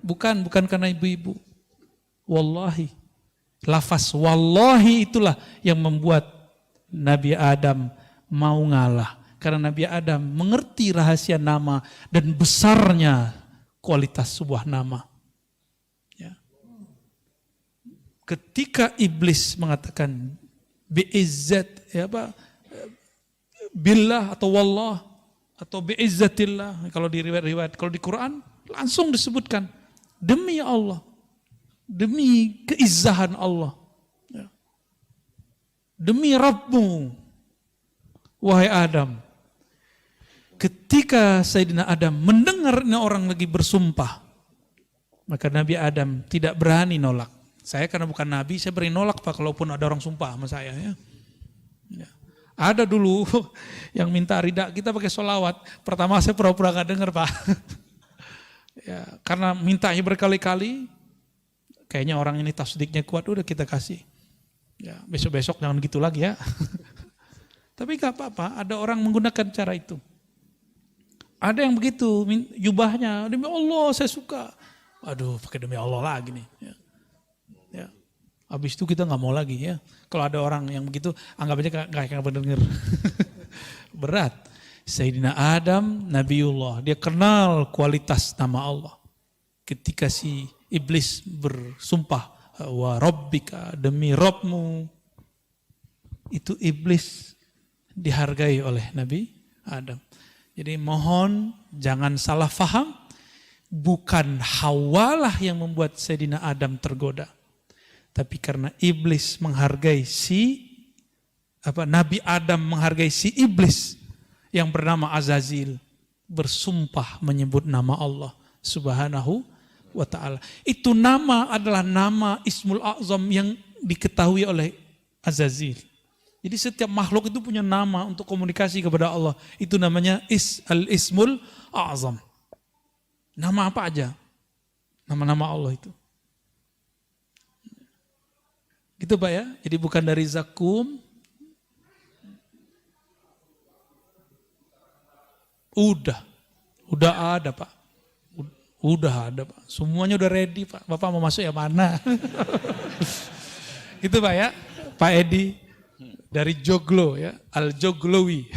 Bukan karena ibu-ibu. Wallahi. Lafaz wallahi itulah yang membuat Nabi Adam mau ngalah. Karena Nabi Adam mengerti rahasia nama dan besarnya kualitas sebuah nama. Ya. Ketika iblis mengatakan bi'izzat, ya apa, billah atau wallah atau bi'izzatillah, kalau di riwayat, kalau di Quran langsung disebutkan demi Allah, demi keizzahan Allah, ya. Demi Rabbmu, wahai Adam. Ketika Sayyidina Adam mendengar orang lagi bersumpah, maka Nabi Adam tidak berani nolak. Saya karena bukan Nabi, saya berani nolak, Pak, kalaupun ada orang sumpah sama saya. Ya. Ada dulu yang minta ridha kita pakai sholawat. Pertama saya pura-pura gak dengar, Pak. Ya, karena mintanya berkali-kali, kayaknya orang ini tasdiknya kuat, udah kita kasih. Ya, besok-besok jangan gitu lagi ya. Tapi gak apa-apa, ada orang menggunakan cara itu. Ada yang begitu, jubahnya, demi Allah saya suka. Aduh, pakai demi Allah lagi nih. Ya. Habis itu kita nggak mau lagi ya. Kalau ada orang yang begitu, anggap aja nggak mendengar. Berat. Sayyidina Adam, Nabiullah, dia kenal kualitas nama Allah. Ketika si iblis bersumpah, wa rabbika, demi Rabbmu, itu iblis dihargai oleh Nabi Adam. Jadi mohon jangan salah faham, bukan Hawalah yang membuat Sayyidina Adam tergoda. Tapi karena iblis menghargai Nabi Adam menghargai si iblis yang bernama Azazil, bersumpah menyebut nama Allah Subhanahu wa ta'ala. Itu nama adalah nama Ismul A'zam yang diketahui oleh Azazil. Jadi setiap makhluk itu punya nama untuk komunikasi kepada Allah. Itu namanya Al-Ismul A'zam. Nama apa aja? Nama-nama Allah itu. Gitu Pak ya. Jadi bukan dari zakum. Udah ada Pak. Udah ada Pak. Semuanya udah ready Pak. Bapak mau masuk yang mana? Gitu Pak ya. Pak Edi. Dari Joglo ya, Al-Joglowi.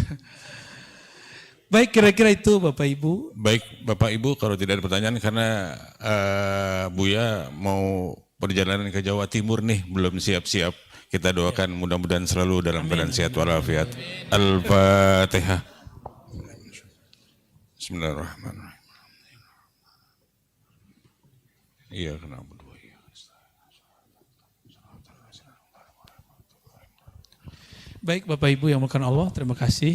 Baik, kira-kira itu Bapak Ibu. Baik Bapak Ibu, kalau tidak ada pertanyaan karena Buya mau perjalanan ke Jawa Timur nih, belum siap-siap. Kita doakan mudah-mudahan selalu dalam keadaan sehat walafiat. Al-Fatihah. Bismillahirrahmanirrahim. Iya, kenapa? Baik Bapak Ibu yang melakukan Allah, terima kasih.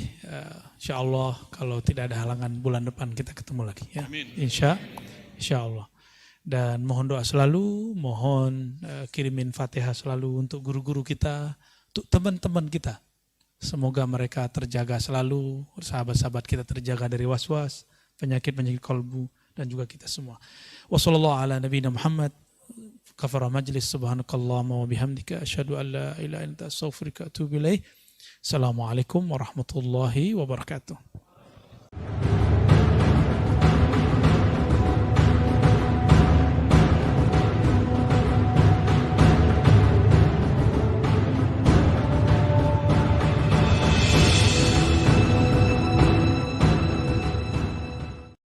Insya Allah kalau tidak ada halangan bulan depan kita ketemu lagi ya. Amin. Insya Allah. Dan mohon doa selalu, mohon kirimin Fatihah selalu untuk guru-guru kita, untuk teman-teman kita. Semoga mereka terjaga selalu, sahabat-sahabat kita terjaga dari was-was, penyakit-penyakit kolbu, dan juga kita semua. Wassallallahu ala nabiyina Muhammad. Kafara majlis subhanakallahumma wa bihamdika asyhadu an la ilaha illa anta astaghfiruka wa atubu ilaik. Assalamualaikum warahmatullahi wabarakatuh.